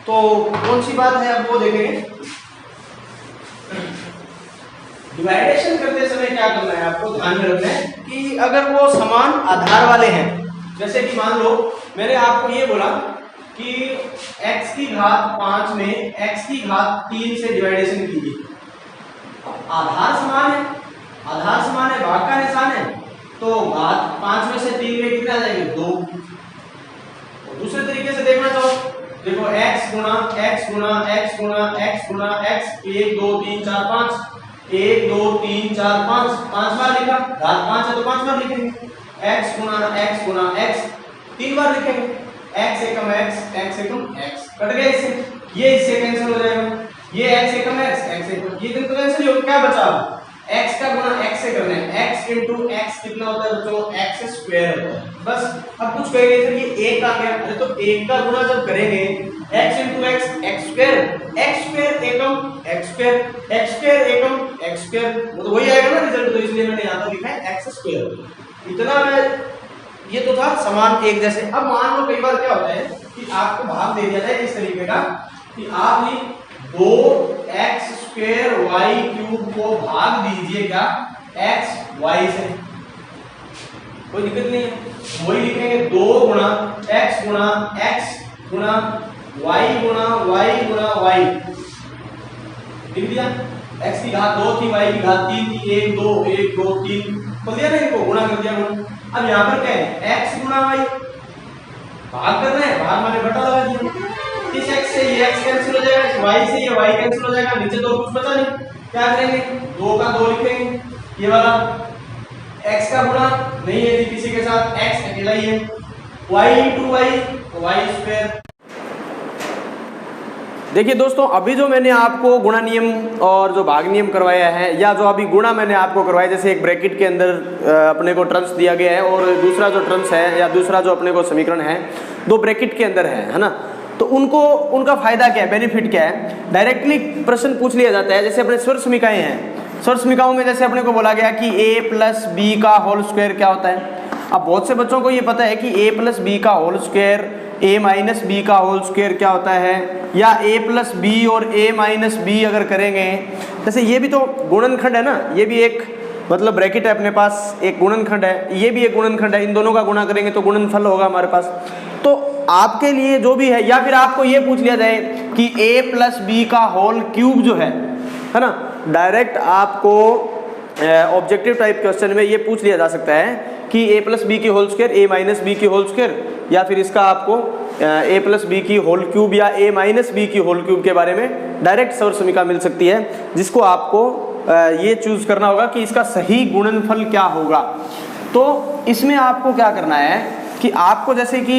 तो कौन सी बात है अब वो देखेंगे। डिवाइडेशन करते समय क्या करना है आपको ध्यान में रखना है कि अगर वो समान आधार वाले हैं, जैसे कि मान लो मैंने आपको ये बोला कि x की घात 5 में x की घात 3 से डिवाइडेशन कीजिए। आधार समान है, आधार समान है, भाग का निशान है, तो घात 5 में से 3 में कितना आ जाएंगे 2। दूसरे तरीके से देखना चाहो, देखो x गुणा x गुणा x गुणा x गुणा x 1 2 3 4 5 1 2 3 4 5 5 बार लिखा, घात 5 है तो 5 बार लिखेंगे। x गुणा x 3 बार लिखेंगे। x एकम x कट गया इससे, ये इससे कैंसिल हो जाएगा, ये x एकम x एकम, ये तो कैंसिल हो, क्या बचा x का गुणा x से करना है। x इंटू x कितना होता है बच्चों, x स्क्वायर होता है। बस अब कुछ कहेंगे सर ये 1 आ गया, अरे तो 1 का गुणा जब करेंगे x इंटू x स्क्वायर एकम x स्क्वायर एकम x स्क्वायर, वो तो वही आएगा ना रिजल्ट, तो इसलिए मैंने यहाँ पर लिखा है x स्क्वायर। इतना मैं, ये तो था समान एक जैसे। अब मान लो कई बार क्या होता है कि आपको भाग दे दिया जाए इस तरीके का कि आप ही 2x स्क्वायर y क्यूब को भाग दीजिए क्या x y से, कोई दिक्कत नहीं है। वही लिखेंगे 2 गुणा x गुणा y गुणा y लिख दिया। x की घात 2 थी, y की घात 3 थी, 1 2 1 2 3 कर दिया ना, इनको गुणा कर दिया गुणा। अब यहाँ पर क्या है x गुणा y, भाग करना है, भाग माने बटा लगा दिया। इस x से ये x कैंसिल हो जाएगा, y से ये y कैंसिल हो जाएगा, नीचे तो कुछ बचा नहीं, क्या करेंगे 2 का 2 लिखेंगे। ये वाला x का गुणा नहीं है किसी के साथ, x अकेला ही है, y इंटू y तो y स्क्वायर। देखिए दोस्तों, अभी जो मैंने आपको गुणा नियम और जो भाग नियम करवाया है, या जो अभी गुणा मैंने आपको करवाया, जैसे एक ब्रैकेट के अंदर अपने को टर्म्स दिया गया है और दूसरा जो टर्म्स है या दूसरा जो अपने को समीकरण है 2 ब्रैकेट के अंदर है ना, तो उनका फायदा क्या है, बेनिफिट क्या है। डायरेक्टली प्रश्न पूछ लिया जाता है। जैसे अपने स्वर समीकाएं हैं, स्वर समीकाओं में जैसे अपने को बोला गया कि a प्लस बी का होल स्क्वायर क्या होता है। अब बहुत से बच्चों को ये पता है कि a प्लस बी का whole square a minus B का होल स्क्वायर क्या होता है, या a प्लस बी और a माइनस बी अगर करेंगे, जैसे ये भी तो गुणनखंड है ना, ये भी एक मतलब ब्रैकेट है अपने पास, एक गुणनखंड है, ये भी एक गुणनखंड है, इन दोनों का गुणा करेंगे तो गुणनफल होगा हमारे पास। तो आपके लिए जो भी है, या फिर आपको ये पूछ लिया जाए कि a प्लस बी का होल क्यूब जो है ना, डायरेक्ट आपको ऑब्जेक्टिव टाइप क्वेश्चन में ये पूछ लिया जा सकता है कि a प्लस बी की whole square a minus B की होल स्क्वायर, या फिर इसका आपको a प्लस बी की होल क्यूब या a माइनस बी की होल क्यूब के बारे में डायरेक्ट सौर समीका मिल सकती है, जिसको आपको ये चूज करना होगा कि इसका सही गुणनफल क्या होगा। तो इसमें आपको क्या करना है कि आपको जैसे कि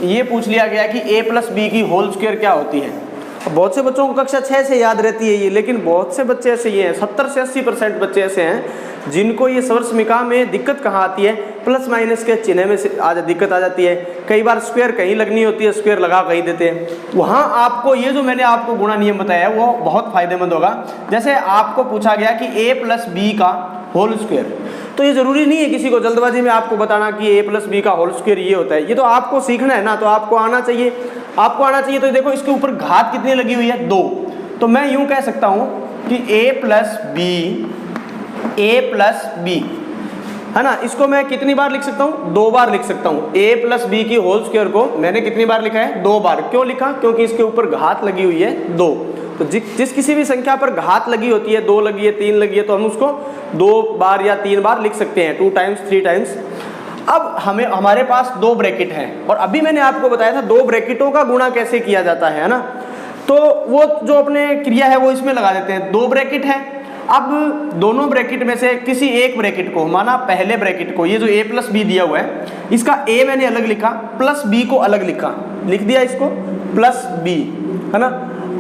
ये पूछ लिया गया कि a प्लस बी की होल स्क्वायर क्या होती है। बहुत से बच्चों को कक्षा 6 से याद रहती है ये, लेकिन बहुत से बच्चे ऐसे ही हैं, 70 से 80% बच्चे ऐसे हैं जिनको ये सौर समीका में दिक्कत कहाँ आती है, प्लस माइनस के चिन्ह में से दिक्कत आ जाती है। कई बार स्क्वायर कहीं लगनी होती है, स्क्वायर लगा कहीं देते हैं। वहाँ आपको ये जो मैंने आपको गुणा नियम बताया वो बहुत फायदेमंद होगा। जैसे आपको पूछा गया कि a प्लस बी का होल स्क्वायर, तो ये जरूरी नहीं है किसी को जल्दबाजी में आपको बताना कि a प्लस बी का होल स्क्वायर ये होता है, ये तो आपको सीखना है ना, तो आपको आना चाहिए, तो देखो इसके ऊपर घात कितनी लगी हुई है 2, तो मैं यूं कह सकता हूं कि a प्लस बी है ना, इसको मैं कितनी बार लिख सकता हूं, 2 बार लिख सकता हूं। a प्लस बी की होल स्क्वायर को मैंने कितनी बार लिखा है, 2 बार। क्यों लिखा, क्योंकि इसके ऊपर घात लगी हुई है 2। तो जिस किसी भी संख्या पर घात लगी होती है, 2 लगी है 3 लगी है, तो हम उसको 2 बार या 3 बार लिख सकते हैं, 2 टाइम्स 3 टाइम्स। अब हमारे पास 2 ब्रैकेट हैं, और अभी मैंने आपको बताया था 2 ब्रैकेटों का गुणा कैसे किया जाता है ना, तो वो जो अपने क्रिया है वो इसमें लगा देते हैं। 2 ब्रैकेट है, अब दोनों ब्रैकेट में से किसी एक ब्रैकेट को, माना पहले ब्रैकेट को, ये जो a प्लस बी दिया हुआ है, इसका a मैंने अलग लिखा, प्लस b को अलग लिख दिया इसको प्लस b, है ना।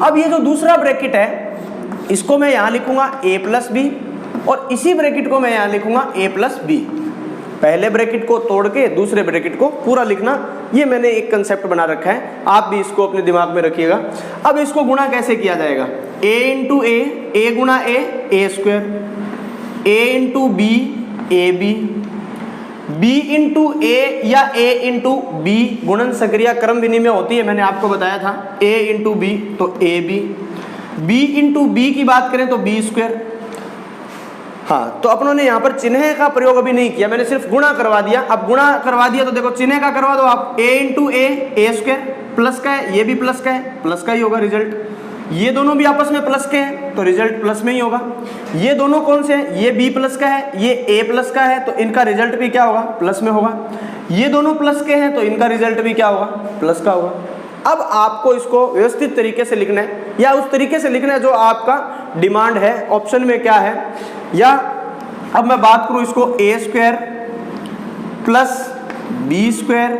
अब ये जो दूसरा ब्रैकेट है इसको मैं यहाँ लिखूंगा a प्लस बी, और इसी ब्रैकेट को मैं यहाँ लिखूंगा a प्लस बी। पहले ब्रैकेट को तोड़ के दूसरे ब्रैकेट को पूरा लिखना, ये मैंने एक कंसेप्ट बना रखा है, आप भी इसको अपने दिमाग में रखिएगा। अब इसको गुणा कैसे किया जाएगा, a इंटू a गुणा a square, a into B a b, b into A या a इंटू बी गुणन सक्रिया क्रम विनिमय होती है, मैंने आपको बताया था a इंटू बी तो ab, b इंटू बी की बात करें तो b स्क्वायर। हाँ, तो अपनों ने यहाँ पर चिन्ह का प्रयोग अभी नहीं किया, मैंने सिर्फ गुणा करवा दिया। अब गुणा करवा दिया तो देखो चिन्ह का करवा दो आप, a into A square, plus का है, ये भी प्लस का है, प्लस का ही होगा रिजल्ट। ये दोनों भी आपस में प्लस के हैं तो रिजल्ट प्लस में ही होगा। ये दोनों कौन से हैं, ये b प्लस का है, ये a प्लस का है, तो इनका रिजल्ट भी क्या होगा, प्लस में होगा। ये दोनों प्लस के हैं तो इनका रिजल्ट भी क्या होगा, प्लस का होगा। अब आपको इसको व्यवस्थित तरीके से लिखना है या उस तरीके से लिखना है जो आपका डिमांड है, ऑप्शन में क्या है। या अब मैं बात करूं इसको a square plus b square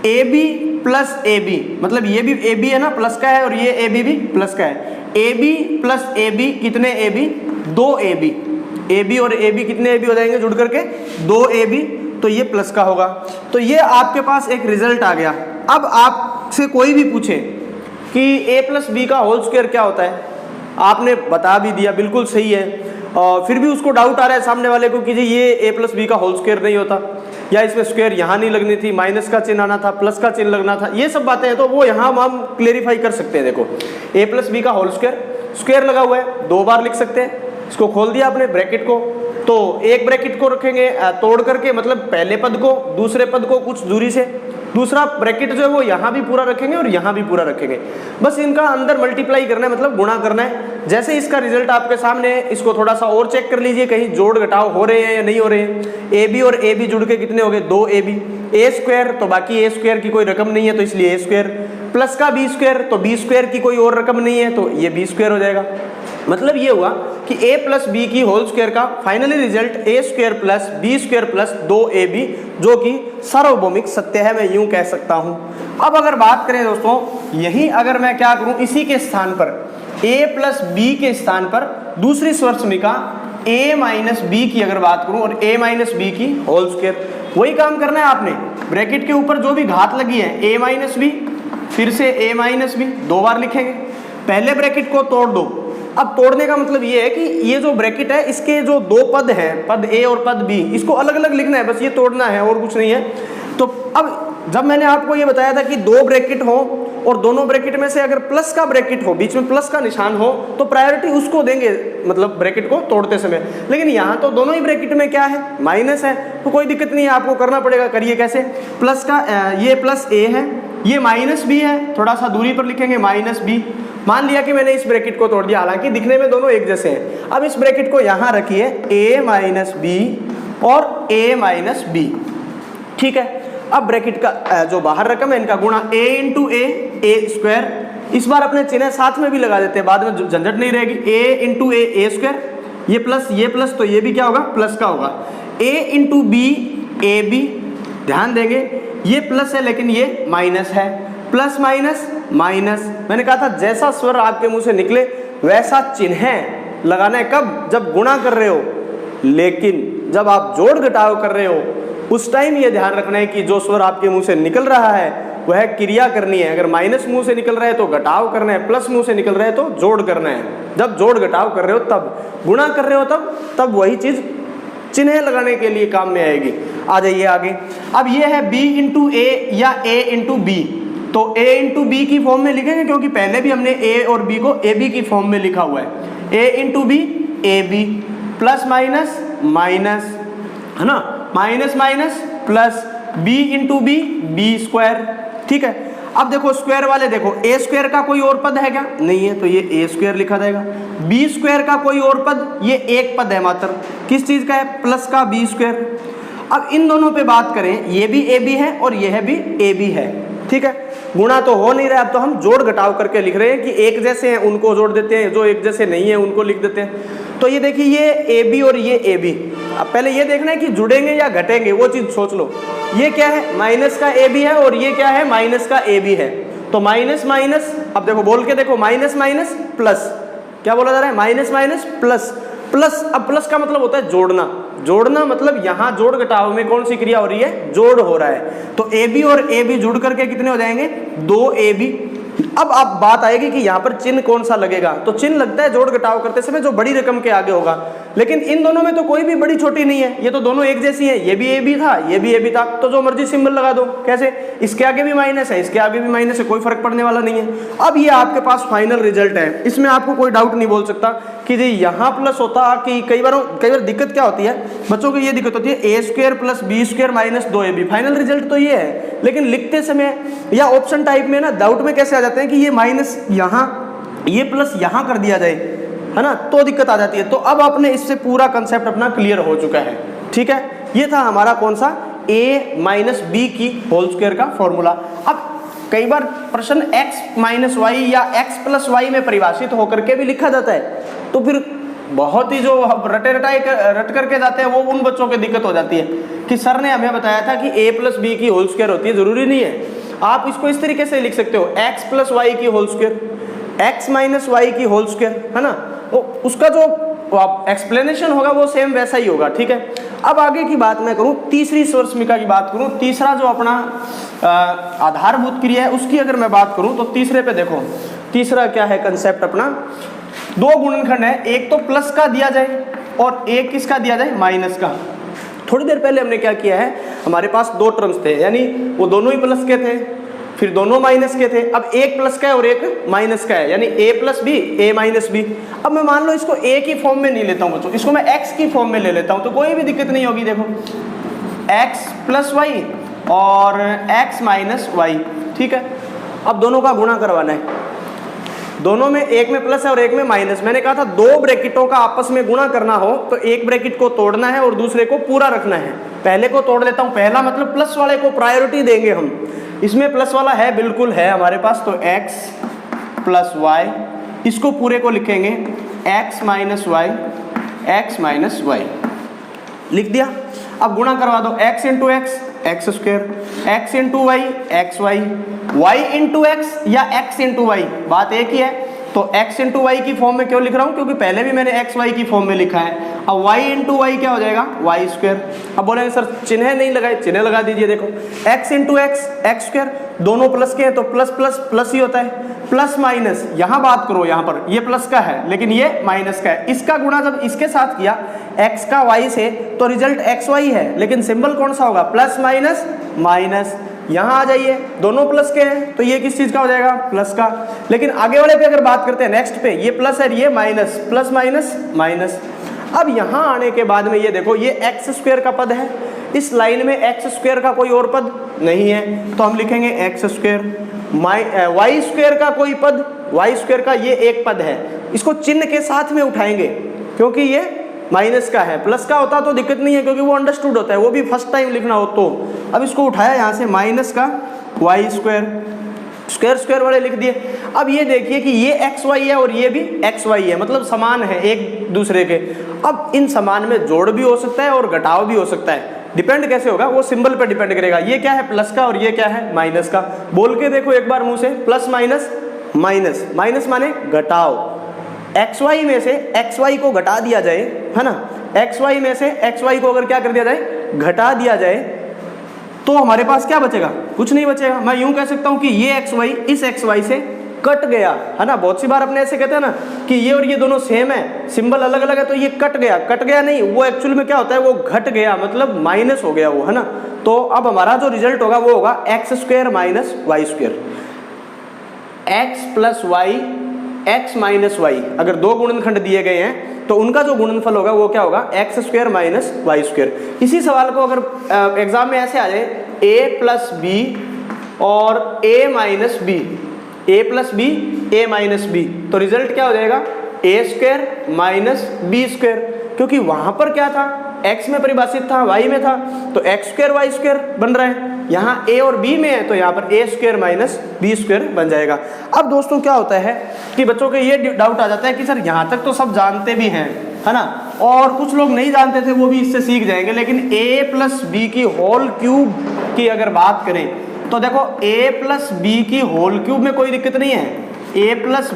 ab plus ab, मतलब ये भी ab है ना, प्लस का है, और ये ab भी प्लस का है। ab प्लस ab कितने ab, 2ab, ab और ab कितने ab हो जाएंगे जुड़ करके, 2ab, तो ये प्लस का होगा। तो ये आपके पास एक रिजल्ट आ गया। अब आपसे कोई भी पूछे कि a प्लस बी का होल स्क्वायर क्या होता है, आपने बता भी दिया, बिल्कुल सही है, और फिर भी उसको डाउट आ रहा है सामने वाले को कि जी ये a प्लस बी का होल स्क्वायर नहीं होता, या इसमें स्क्वायर यहाँ नहीं लगनी थी, माइनस का चिन्ह आना था, प्लस का चिन्ह लगना था, ये सब बातें हैं। तो वो यहाँ हम क्लेरिफाई कर सकते हैं। देखो a प्लस बी का होल स्क्वायर, स्क्वायर लगा हुआ है, 2 बार लिख सकते हैं। इसको खोल दिया आपने ब्रैकेट को, तो एक ब्रैकेट को रखेंगे तोड़ करके, मतलब पहले पद को, दूसरे पद को कुछ दूरी से, दूसरा ब्रैकेट जो है वो यहाँ भी पूरा रखेंगे और यहाँ भी पूरा रखेंगे। बस इनका अंदर मल्टीप्लाई करना है, मतलब गुणा करना है। जैसे इसका रिजल्ट आपके सामने है, इसको थोड़ा सा और चेक कर लीजिए कहीं जोड़ घटाव हो रहे हैं या नहीं हो रहे हैं। ए बी और ए बी जुड़ के कितने हो गए, 2ab, ए स्क्वायर तो बाकी ए स्क्वायर की कोई रकम नहीं है तो इसलिए ए स्क्वायर, प्लस का बी स्क्वायर तो बी स्क्वायर की कोई और रकम नहीं है तो ये बी स्क्वायर हो जाएगा। मतलब ये हुआ कि a प्लस बी की होल स्क्वायर का finally result a square plus B square plus 2ab, जो कि सार्वभौमिक सत्य है, मैं यूं कह सकता हूं। अब अगर बात करें दोस्तों, यही अगर मैं क्या करूं, इसी के स्थान पर a प्लस बी के स्थान पर दूसरी स्वर समीका a माइनस बी की अगर बात करूं और a माइनस बी की होल स्क्वायर, वही काम करना है आपने। ब्रैकेट के ऊपर जो भी घात लगी है a माइनस बी, फिर से a माइनस बी, 2 बार लिखेंगे। पहले ब्रैकेट को तोड़ दो। अब तोड़ने का मतलब ये है कि ये जो ब्रैकेट है इसके जो 2 पद हैं, पद a और पद b, इसको अलग अलग लिखना है, बस ये तोड़ना है और कुछ नहीं है। तो अब जब मैंने आपको ये बताया था कि 2 ब्रैकेट हो और दोनों ब्रैकेट में से अगर प्लस का ब्रैकेट हो, बीच में प्लस का निशान हो, तो प्रायोरिटी उसको देंगे, मतलब ब्रैकेट को तोड़ते समय। लेकिन यहाँ तो दोनों ही ब्रैकेट में क्या है, माइनस है, तो कोई दिक्कत नहीं है, आपको करना पड़ेगा। करिए कैसे, प्लस का ये प्लस a है, ये माइनस b है, थोड़ा सा दूरी पर लिखेंगे माइनस b। मान लिया कि मैंने इस ब्रैकेट को तोड़ दिया, हालांकि दिखने में दोनों एक जैसे हैं। अब इस ब्रैकेट को यहाँ रखिए a माइनस बी और a माइनस बी, ठीक है। अब ब्रैकेट का जो बाहर रकम है इनका गुणा a इंटू ए स्क्वायर, इस बार अपने चिन्ह साथ में भी लगा देते हैं, बाद में झंझट नहीं रहेगी। a इंटू ए स्क्वायर, ये प्लस तो ये भी क्या होगा, प्लस का होगा। a into B A B, ध्यान देंगे ये प्लस है लेकिन ये माइनस है, प्लस माइनस माइनस। मैंने कहा था जैसा स्वर आपके मुंह से निकले वैसा चिन्ह लगाना है। कब, जब गुणा कर रहे हो, लेकिन जब आप जोड़ घटाव कर रहे हो उस टाइम ये ध्यान रखना है कि जो स्वर आपके मुंह से निकल रहा है वह क्रिया करनी है। अगर माइनस मुंह से निकल रहा है तो घटाव करना है, प्लस मुंह से निकल रहा है तो जोड़ करना है। जब जोड़ घटाव कर रहे हो तब, गुणा कर रहे हो तब वही चीज चिन्ह लगाने के लिए काम में आएगी। आ जाइए आगे। अब ये है b इंटू ए या a इंटू बी, तो a इंटू बी की फॉर्म में लिखेंगे क्योंकि पहले भी हमने a और b को ab की फॉर्म में लिखा हुआ है। a into B A B, plus minus minus, है ना, minus minus plus, b into B B square, ठीक है। अब देखो स्क्वायर वाले, देखो a स्क्वायर का कोई और पद है क्या, नहीं है, तो ये a स्क्वायर लिखा जाएगा। b स्क्वायर का कोई और पद, ये एक पद है मात्र, किस चीज का है, प्लस का b स्क्वायर। अब इन दोनों पे बात करें, ये भी ab है और यह भी ab है, ठीक है। गुणा तो हो नहीं रहा, अब तो हम जोड़ घटाव करके लिख रहे हैं कि एक जैसे हैं उनको जोड़ देते हैं, जो एक जैसे नहीं है उनको लिख देते हैं। तो ये देखिए ये ab और ये ab, अब पहले ये देखना है कि जुड़ेंगे या घटेंगे, वो चीज सोच लो। ये क्या है, माइनस का ab है और ये क्या है, माइनस का ab है, तो माइनस माइनस, अब देखो बोल के देखो, माइनस माइनस प्लस, क्या बोला जा रहा है, माइनस माइनस प्लस प्लस। अब प्लस का मतलब होता है जोड़ना, जोड़ना मतलब यहाँ जोड़ घटाव में कौन सी क्रिया हो रही है, जोड़ हो रहा है। तो AB और AB जुड़ करके कितने हो जाएंगे, 2AB। अब बात आएगी कि यहाँ पर चिन्ह कौन सा लगेगा, तो चिन्ह लगता है जोड़ घटाव करते समय जो बड़ी रकम के आगे होगा, लेकिन इन दोनों में तो कोई भी बड़ी छोटी नहीं है, ये तो दोनों एक जैसी है, ये भी ए बी था, ये भी ए बी था, तो जो मर्जी सिंबल लगा दो। कैसे? इसके आगे भी माइनस है, इसके आगे भी माइनस है, कोई फर्क पड़ने वाला नहीं है। अब ये आपके पास फाइनल रिजल्ट है, इसमें आपको कोई डाउट नहीं बोल सकता कि जी यहाँ प्लस होता कि कई बार दिक्कत क्या होती है बच्चों को, ये दिक्कत होती है A square plus B square minus 2ab, final result तो ये है, लेकिन लिखते समय या ऑप्शन टाइप में ना डाउट में कैसे आ जाते हैं कि ये माइनस यहाँ, ये प्लस यहाँ कर दिया जाए, है ना, तो दिक्कत आ जाती है। तो अब आपने इससे पूरा कंसेप्ट अपना क्लियर हो चुका है, ठीक है। ये था हमारा कौन सा, a माइनस बी की होल स्क्वायर का फॉर्मूला। अब कई बार प्रश्न x माइनस वाई या x प्लस वाई में परिभाषित होकर के भी लिखा जाता है, तो फिर बहुत ही जो रट करके जाते हैं वो उन बच्चों की दिक्कत हो जाती है कि सर ने हमें बताया था कि a प्लस बी की होल स्क्वायर होती है, जरूरी नहीं है। आप इसको इस तरीके से लिख सकते हो, x प्लस वाई की whole square, x minus Y की होल स्क्वायर, है ना, तो उसका जो एक्सप्लेनेशन होगा वो सेम वैसा ही होगा, ठीक है। अब आगे की बात मैं करूं, तीसरी स्वरसमिका की बात करूं, तीसरा जो अपना आधारभूत क्रिया है उसकी अगर मैं बात करूं तो तीसरे पे देखो, तीसरा क्या है कंसेप्ट अपना, दो गुणनखंड है, एक तो प्लस का दिया जाए और एक किसका दिया जाए, माइनस का। थोड़ी देर पहले हमने क्या किया है, हमारे पास दो टर्म्स थे, यानी वो दोनों ही प्लस के थे, फिर दोनों माइनस के थे, अब एक प्लस का है और एक माइनस का है, यानी a plus B, a minus B. अब मैं मान लो इसको a की फॉर्म में नहीं लेता हूँ बच्चों, इसको मैं x की फॉर्म में ले लेता हूँ, तो कोई भी दिक्कत नहीं होगी। देखो x प्लस वाई और x माइनस वाई, ठीक है। अब दोनों का गुणा करवाना है, दोनों में एक में प्लस है और एक में माइनस। मैंने कहा था दो ब्रैकेटों का आपस में गुणा करना हो तो एक ब्रैकेट को तोड़ना है और दूसरे को पूरा रखना है। पहले को तोड़ लेता हूँ, पहला मतलब प्लस वाले को प्रायोरिटी देंगे हम, इसमें प्लस वाला है, बिल्कुल है हमारे पास, तो x प्लस वाई, इसको पूरे को लिखेंगे x minus Y, x minus Y, लिख दिया। अब गुणा करवा दो, x into X X square, x into Y X Y, y into X या x इंटू वाई, बात एक ही है। तो x इंटू वाई की फॉर्म में क्यों लिख रहा हूँ, क्योंकि पहले भी मैंने एक्स वाई की फॉर्म में लिखा है। अब y इंटू वाई क्या हो जाएगा, वाई स्क्वायर। अब बोलेंगे सर चिन्ह नहीं लगाए, चिन्ह लगा दीजिए। देखो x into X X square, दोनों प्लस के हैं तो प्लस प्लस प्लस ही होता है, प्लस माइनस, यहाँ बात करो, यहाँ पर ये प्लस का है लेकिन ये माइनस का है, इसका गुणा जब इसके साथ किया x का y से तो रिजल्ट एक्स वाई है, लेकिन सिंबल कौन सा होगा, प्लस माइनस माइनस। यहाँ आ जाइए, दोनों प्लस के हैं तो ये किस चीज का हो जाएगा, प्लस का। लेकिन आगे वाले पे अगर बात करते हैं, नेक्स्ट पे, ये प्लस है ये माइनस, प्लस माइनस माइनस। अब यहाँ आने के बाद में ये देखो, ये एक्स स्क्वायर का पद है, इस लाइन में एक्स स्क्वायर का कोई और पद नहीं है, तो हम लिखेंगे एक्स स्क्वायर। वाई स्क्वायर का कोई पद, वाई स्क्वायर का ये एक पद है, इसको चिन्ह के साथ में उठाएंगे क्योंकि ये माइनस का है, प्लस का होता तो दिक्कत नहीं है क्योंकि वो अंडरस्टूड होता है, वो भी फर्स्ट टाइम लिखना हो तो। अब इसको उठाया यहाँ से, माइनस का वाई स्क्वायर, स्क्वायर स्क्वायर वाले लिख दिए। अब ये देखिए कि ये एक्स वाई है और ये भी एक्स वाई है, मतलब समान है एक दूसरे के। अब इन समान में जोड़ भी हो सकता है और घटाव भी हो सकता है, डिपेंड कैसे होगा वो सिंबल पर डिपेंड करेगा। ये क्या है, प्लस का, और ये क्या है, माइनस का। बोल के देखो एक बार मुंह से, प्लस माइनस माइनस, माइनस माने घटाव। एक्स वाई में से एक्स वाई को घटा दिया जाए, है ना, एक्स वाई में से एक्स वाई को अगर क्या कर दिया जाए, घटा दिया जाए, तो हमारे पास क्या बचेगा, कुछ नहीं बचेगा। मैं यूं कह सकता हूं कि ये एक्स वाई इस एक्स वाई से कट गया, है ना। बहुत सी बार अपने ऐसे कहते हैं ना कि ये और ये दोनों सेम है, सिंबल अलग अलग है तो ये कट गया। कट गया नहीं, वो एक्चुअल में क्या होता है, वो घट गया, मतलब माइनस हो गया वो, है ना। तो अब हमारा जो रिजल्ट होगा वो होगा X square minus Y square, X plus Y X minus Y. अगर दो गुणनखंड दिए गए हैं तो उनका जो गुणनफल होगा वो क्या होगा, X square minus Y square. इसी सवाल को अगर एग्जाम में ऐसे आ जाए, ए प्लस बी और ए माइनस बी, ए प्लस बी ए माइनस बी, तो रिजल्ट क्या हो जाएगा, ए स्क्वायर माइनस बी स्क्वायर, क्योंकि वहां पर क्या था, x में परिभाषित था, y में था, तो एक्स स्क्वायर वाई स्क्वायर बन रहा है। यहाँ a और b में है तो यहाँ पर ए स्क्वायर माइनस बी स्क्वायर बन जाएगा। अब दोस्तों क्या होता है कि बच्चों के ये डाउट आ जाता है कि सर यहाँ तक तो सब जानते भी हैं, है ना, और कुछ लोग नहीं जानते थे वो भी इससे सीख जाएंगे, लेकिन a प्लस बी की होल क्यूब की अगर बात करें तो देखो a प्लस बी की होल क्यूब में कोई दिक्कत नहीं है, a प्लस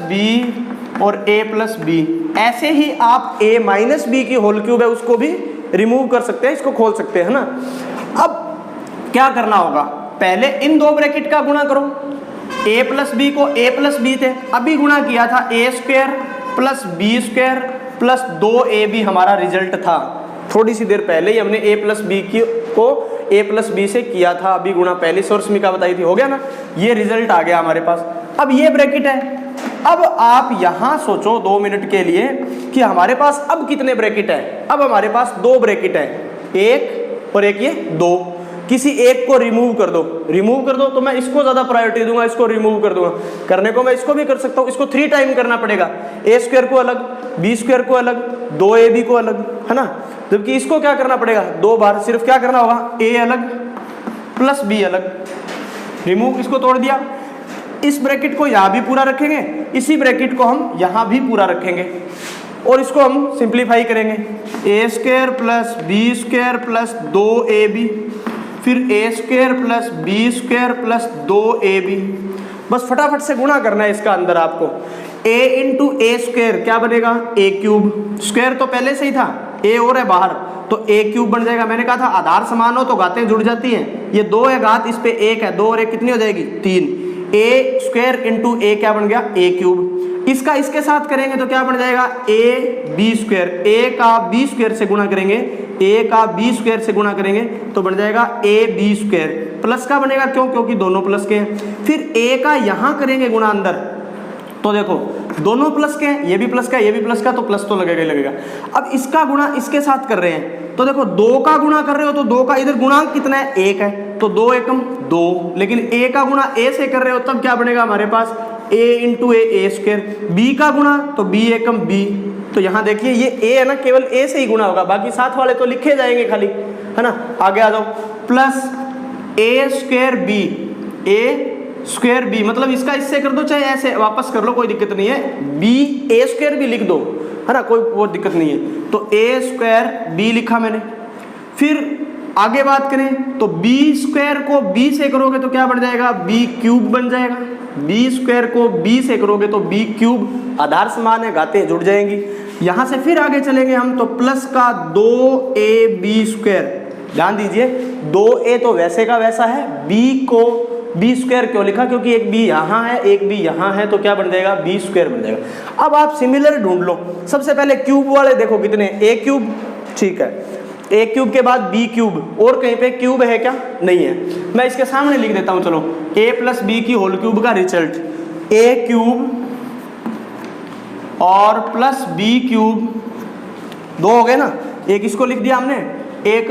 बी और a प्लस बी। ऐसे ही आप a माइनस बी की होल क्यूब है उसको भी रिमूव कर सकते हैं, इसको खोल सकते हैं ना। अब क्या करना होगा, पहले इन दो ब्रैकेट का गुणा करो, a प्लस बी को a प्लस बी थे, अभी गुणा किया था a square plus B square plus 2ab हमारा रिजल्ट था। थोड़ी सी देर पहले ही हमने a प्लस बी को a प्लस बी से किया था, अभी गुणा पहली सोर्स में क्या बताई थी, हो गया ना, ये रिजल्ट आ गया हमारे पास। अब ये ब्रैकेट है। अब आप यहां सोचो 2 मिनट के लिए कि हमारे पास अब कितने ब्रैकेट है। अब हमारे पास 2 ब्रैकेट है, एक और एक ये 2। किसी एक को रिमूव कर दो तो मैं इसको ज्यादा प्रायोरिटी दूंगा, इसको रिमूव कर दूंगा। करने को मैं इसको भी कर सकता हूं, इसको 3 टाइम करना पड़ेगा, a स्क्वायर को अलग, b स्क्वायर को अलग, 2ab को अलग, है ना। जबकि इसको क्या करना पड़ेगा, 2 बार। सिर्फ क्या करना होगा, a अलग प्लस b अलग, रिमूव, इसको तोड़ दिया। इस ब्रैकेट को यहां भी पूरा रखेंगे, इसी ब्रैकेट को हम यहां भी पूरा रखेंगे और इसको हम सिंप्लीफाई करेंगे। a square plus b square plus 2ab, फिर a square plus b square plus 2ab। बस फटाफट से गुणा करना है इसका अंदर आपको। a इंटू ए स्क्वायर क्या बनेगा, a क्यूब। स्क्वायर तो पहले से ही था, a और है बाहर तो a क्यूब बन जाएगा। मैंने कहा था आधार समान हो तो घातें जुड़ जाती हैं। ये 2 है घात, इस पे 1 है, 2 और 1 कितनी हो जाएगी, 3। a स्क्वायर इंटू a क्या बन गया, a क्यूब। इसका इसके साथ करेंगे तो क्या बन जाएगा, a b स्क्वायर। a का b स्क्वायर से गुणा करेंगे, a का b स्क्वायर से गुणा करेंगे तो बन जाएगा a b स्क्वायर। प्लस का बनेगा, क्यों, क्योंकि दोनों प्लस के हैं। फिर a का यहां करेंगे गुणा अंदर, तो देखो दोनों प्लस के हैं, ये भी प्लस का ये भी प्लस का, तो प्लस तो लगेगा ही लगेगा। अब इसका गुणा इसके साथ कर रहे हैं तो देखो 2 का गुणा कर रहे हो तो 2 का इधर गुणांक कितना है, 1 है, तो 2 एकम 2। लेकिन a का गुणा a से कर रहे हो तब क्या बनेगा हमारे पास, a into a square. b का गुणा तो b एकम b। तो यहाँ देखिए ये a है ना, केवल a से ही गुणा होगा, बाकी साथ वाले तो लिखे जाएंगे खाली, है ना। आगे आ जाओ, plus a square b, a square B, मतलब इसका इससे कर दो चाहे ऐसे वापस कर लो, कोई दिक्कत नहीं है। बी ए स्क्वायर भी लिख दो, है ना, कोई वो दिक्कत नहीं है। तो ए स्क्वायर बी लिखा मैंने। फिर आगे बात करें तो बी स्क्वायर को बी से करोगे तो क्या बन जाएगा, बी क्यूब बन जाएगा। बी स्क्वायर को बी से करोगे तो बी क्यूब, आधार समान है, घातें जुड़ जाएंगी। यहां से फिर आगे चलेंगे हम तो प्लस का 2ab स्क्वायर। ध्यान दीजिए 2a तो वैसे का वैसा है, b को बी स्क्वायर क्यों लिखा, क्योंकि एक बी यहाँ है एक बी यहाँ है, तो क्या बन जाएगा, बी स्क्वायर बन जाएगा। अब आप सिमिलर ढूंढ लो। सबसे पहले क्यूब वाले देखो कितने, ए क्यूब, ठीक है, ए क्यूब के बाद बी क्यूब, और कहीं पे क्यूब है क्या, नहीं है। मैं इसके सामने लिख देता हूँ, चलो, ए प्लस बी की होल क्यूब का रिजल्ट, ए क्यूब और प्लस बी क्यूब, 2 हो गए ना। एक इसको लिख दिया हमने, एक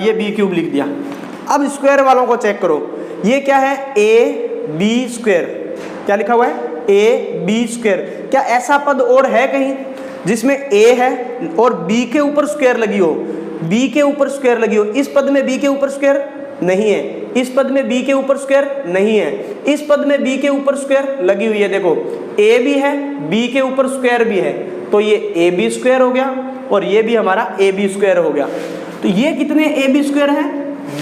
ये बी क्यूब लिख दिया। अब स्क्वायर वालों को चेक करो, ये क्या है, ए बी स्क्वायर, क्या लिखा हुआ है, ए बी स्क्वायर। क्या ऐसा पद और है कहीं जिसमें ए है और बी के ऊपर स्क्वायर लगी हो, बी के ऊपर स्क्वायर लगी हो? इस पद में बी के ऊपर स्क्वायर नहीं है, इस पद में बी के ऊपर स्क्वायर नहीं है, इस पद में बी के ऊपर स्क्वायर लगी हुई है। देखो ए भी है, बी के ऊपर स्क्वायर भी है, तो ये ए बी स्क्वायर हो गया और ये भी हमारा ए बी स्क्वायर हो गया। तो ये कितने ए बी स्क्वायर है,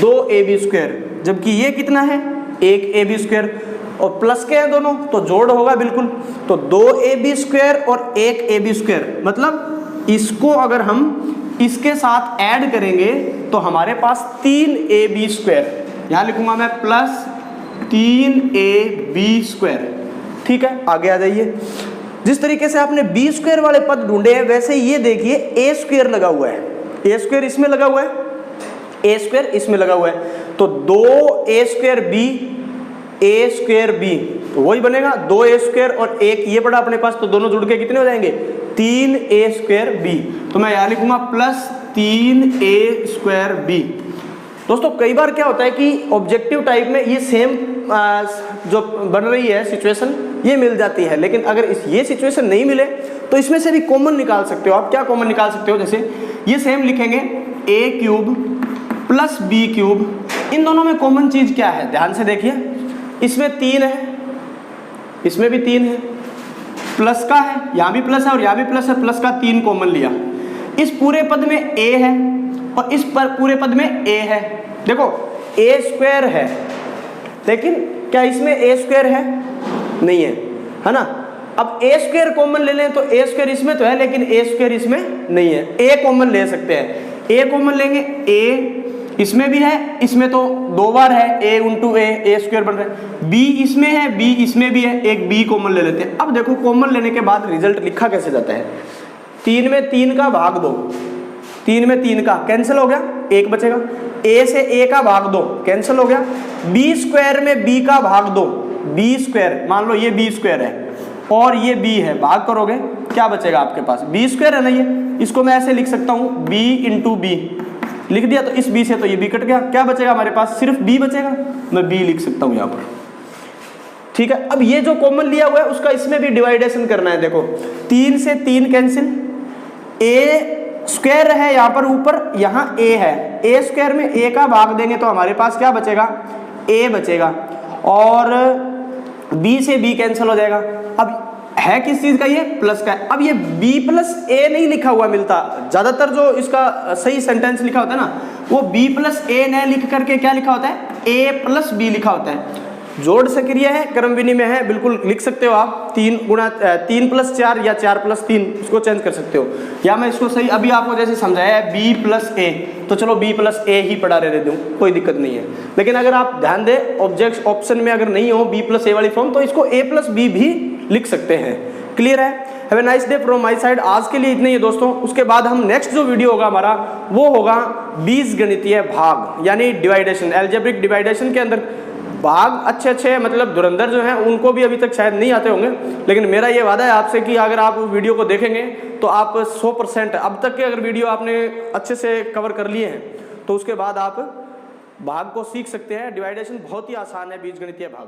2 ए बी स्क्वायर, जबकि ये कितना है, 1 ए बी स्क्वायर, और प्लस के हैं दोनों तो जोड़ होगा बिल्कुल। तो 2 ए बी स्क्वायर और 1 ए बी स्क्वायर, मतलब इसको अगर हम इसके साथ ऐड करेंगे तो हमारे पास 3 ए बी स्क्वायर, यहाँ लिखूंगा मैं प्लस 3 ए बी स्क्वायर। ठीक है, आगे आ जाइए। जिस तरीके से आपने बी स्क्वायर वाले पद ढूंढे हैं वैसे ये देखिए ए स्क्वायर लगा हुआ है, ए स्क्वायर इसमें लगा हुआ है, ए स्क्वायर इसमें लगा हुआ है, तो 2 ए स्क्वायर बी, ए स्क्वायर बी, तो वही बनेगा 2 ए स्क्वायर और 1 ये पड़ा अपने पास, तो दोनों जुड़ के कितने हो जाएंगे, 3 ए स्क्वायर बी। तो मैं यहाँ लिखूंगा प्लस 3 ए स्क्वायर बी। दोस्तों कई बार क्या होता है कि ऑब्जेक्टिव टाइप में ये सेम जो बन रही है सिचुएशन ये मिल जाती है, लेकिन अगर ये सिचुएशन नहीं मिले तो इसमें से भी कॉमन निकाल सकते हो। आप क्या कॉमन निकाल सकते हो, जैसे ये सेम लिखेंगे ए क्यूब प्लस बी क्यूब, इन दोनों में कॉमन चीज क्या है, ध्यान से देखिए, इसमें 3 है, इसमें भी 3 है, प्लस का है, यहाँ भी प्लस है और यहाँ भी प्लस है, प्लस का 3 कॉमन लिया। इस पूरे पद में a है और इस पर पूरे पद में a है। देखो a स्क्वायर है, लेकिन क्या इसमें a स्क्वायर है, नहीं है ना। अब a स्क्वायर कॉमन ले लें तो a स्क्वायर इसमें तो है लेकिन a स्क्वायर इसमें नहीं है, a कॉमन ले सकते हैं, a कॉमन लेंगे, a इसमें भी है, इसमें तो 2 बार है, a इंटू ए स्क्वायर बन रहा है। b इसमें है, b इसमें भी है, एक b कॉमन ले लेते हैं। अब देखो कॉमन लेने के बाद रिजल्ट लिखा कैसे जाता है, 3 में 3 का भाग दो, 3 में 3 का कैंसिल हो गया, 1 बचेगा। a से a का भाग दो, कैंसिल हो गया। b स्क्वायर में b का भाग दो, b स्क्वायर, मान लो ये b स्क्वायर है और ये b है, भाग करोगे क्या बचेगा आपके पास, b स्क्वायर है ना ये, इसको मैं ऐसे लिख सकता हूँ b इंटू बी, लिख दिया। तो इस b से तो ये b कट गया, क्या बचेगा हमारे पास, सिर्फ b बचेगा, मैं b लिख सकता हूँ यहाँ पर। ठीक है, अब ये जो कॉमन लिया हुआ है उसका इसमें भी डिवाइडेशन करना है। देखो 3 से 3 कैंसिल, a स्क्वायर है यहाँ पर ऊपर, यहाँ a है, a स्क्वायर में a का भाग देंगे तो हमारे पास क्या बचेगा, a बचेगा, और b से b कैंसिल हो जाएगा। अब है किस चीज का, ये प्लस का है। अब ये b प्लस a नहीं लिखा हुआ मिलता, ज्यादातर जो इसका सही सेंटेंस लिखा होता है ना, वो b प्लस a न लिख करके क्या लिखा होता है, a प्लस b लिखा होता है। जोड़ सक्रिय है, क्रम विनिमय है, बिल्कुल लिख सकते हो आप 3 प्लस 4 या 4 प्लस 3, इसको चेंज कर सकते हो। या मैं इसको सही अभी आपको जैसे समझाया है b प्लस a, तो चलो b प्लस a ही पढ़ा रहे दूँ, कोई दिक्कत नहीं है। लेकिन अगर आप ध्यान दें ऑब्जेक्ट ऑप्शन में अगर नहीं हो b प्लस a वाली फॉर्म, तो इसको a प्लस b भी लिख सकते हैं। क्लियर है? Have a nice day from my side. आज के लिए इतना ही है दोस्तों। उसके बाद हम नेक्स्ट जो वीडियो होगा हमारा वो होगा बीजगणितीय भाग, यानी डिवाइडेशन, अलजेब्रिक डिवाइडेशन के अंदर भाग अच्छे मतलब धुरंधर जो हैं उनको भी अभी तक शायद नहीं आते होंगे, लेकिन मेरा ये वादा है आपसे कि अगर आप वीडियो को देखेंगे तो आप 100% अब तक के अगर वीडियो आपने अच्छे से कवर कर लिए हैं तो उसके बाद आप भाग को सीख सकते हैं। डिवाइडेशन बहुत ही आसान है, बीजगणितीय भाग।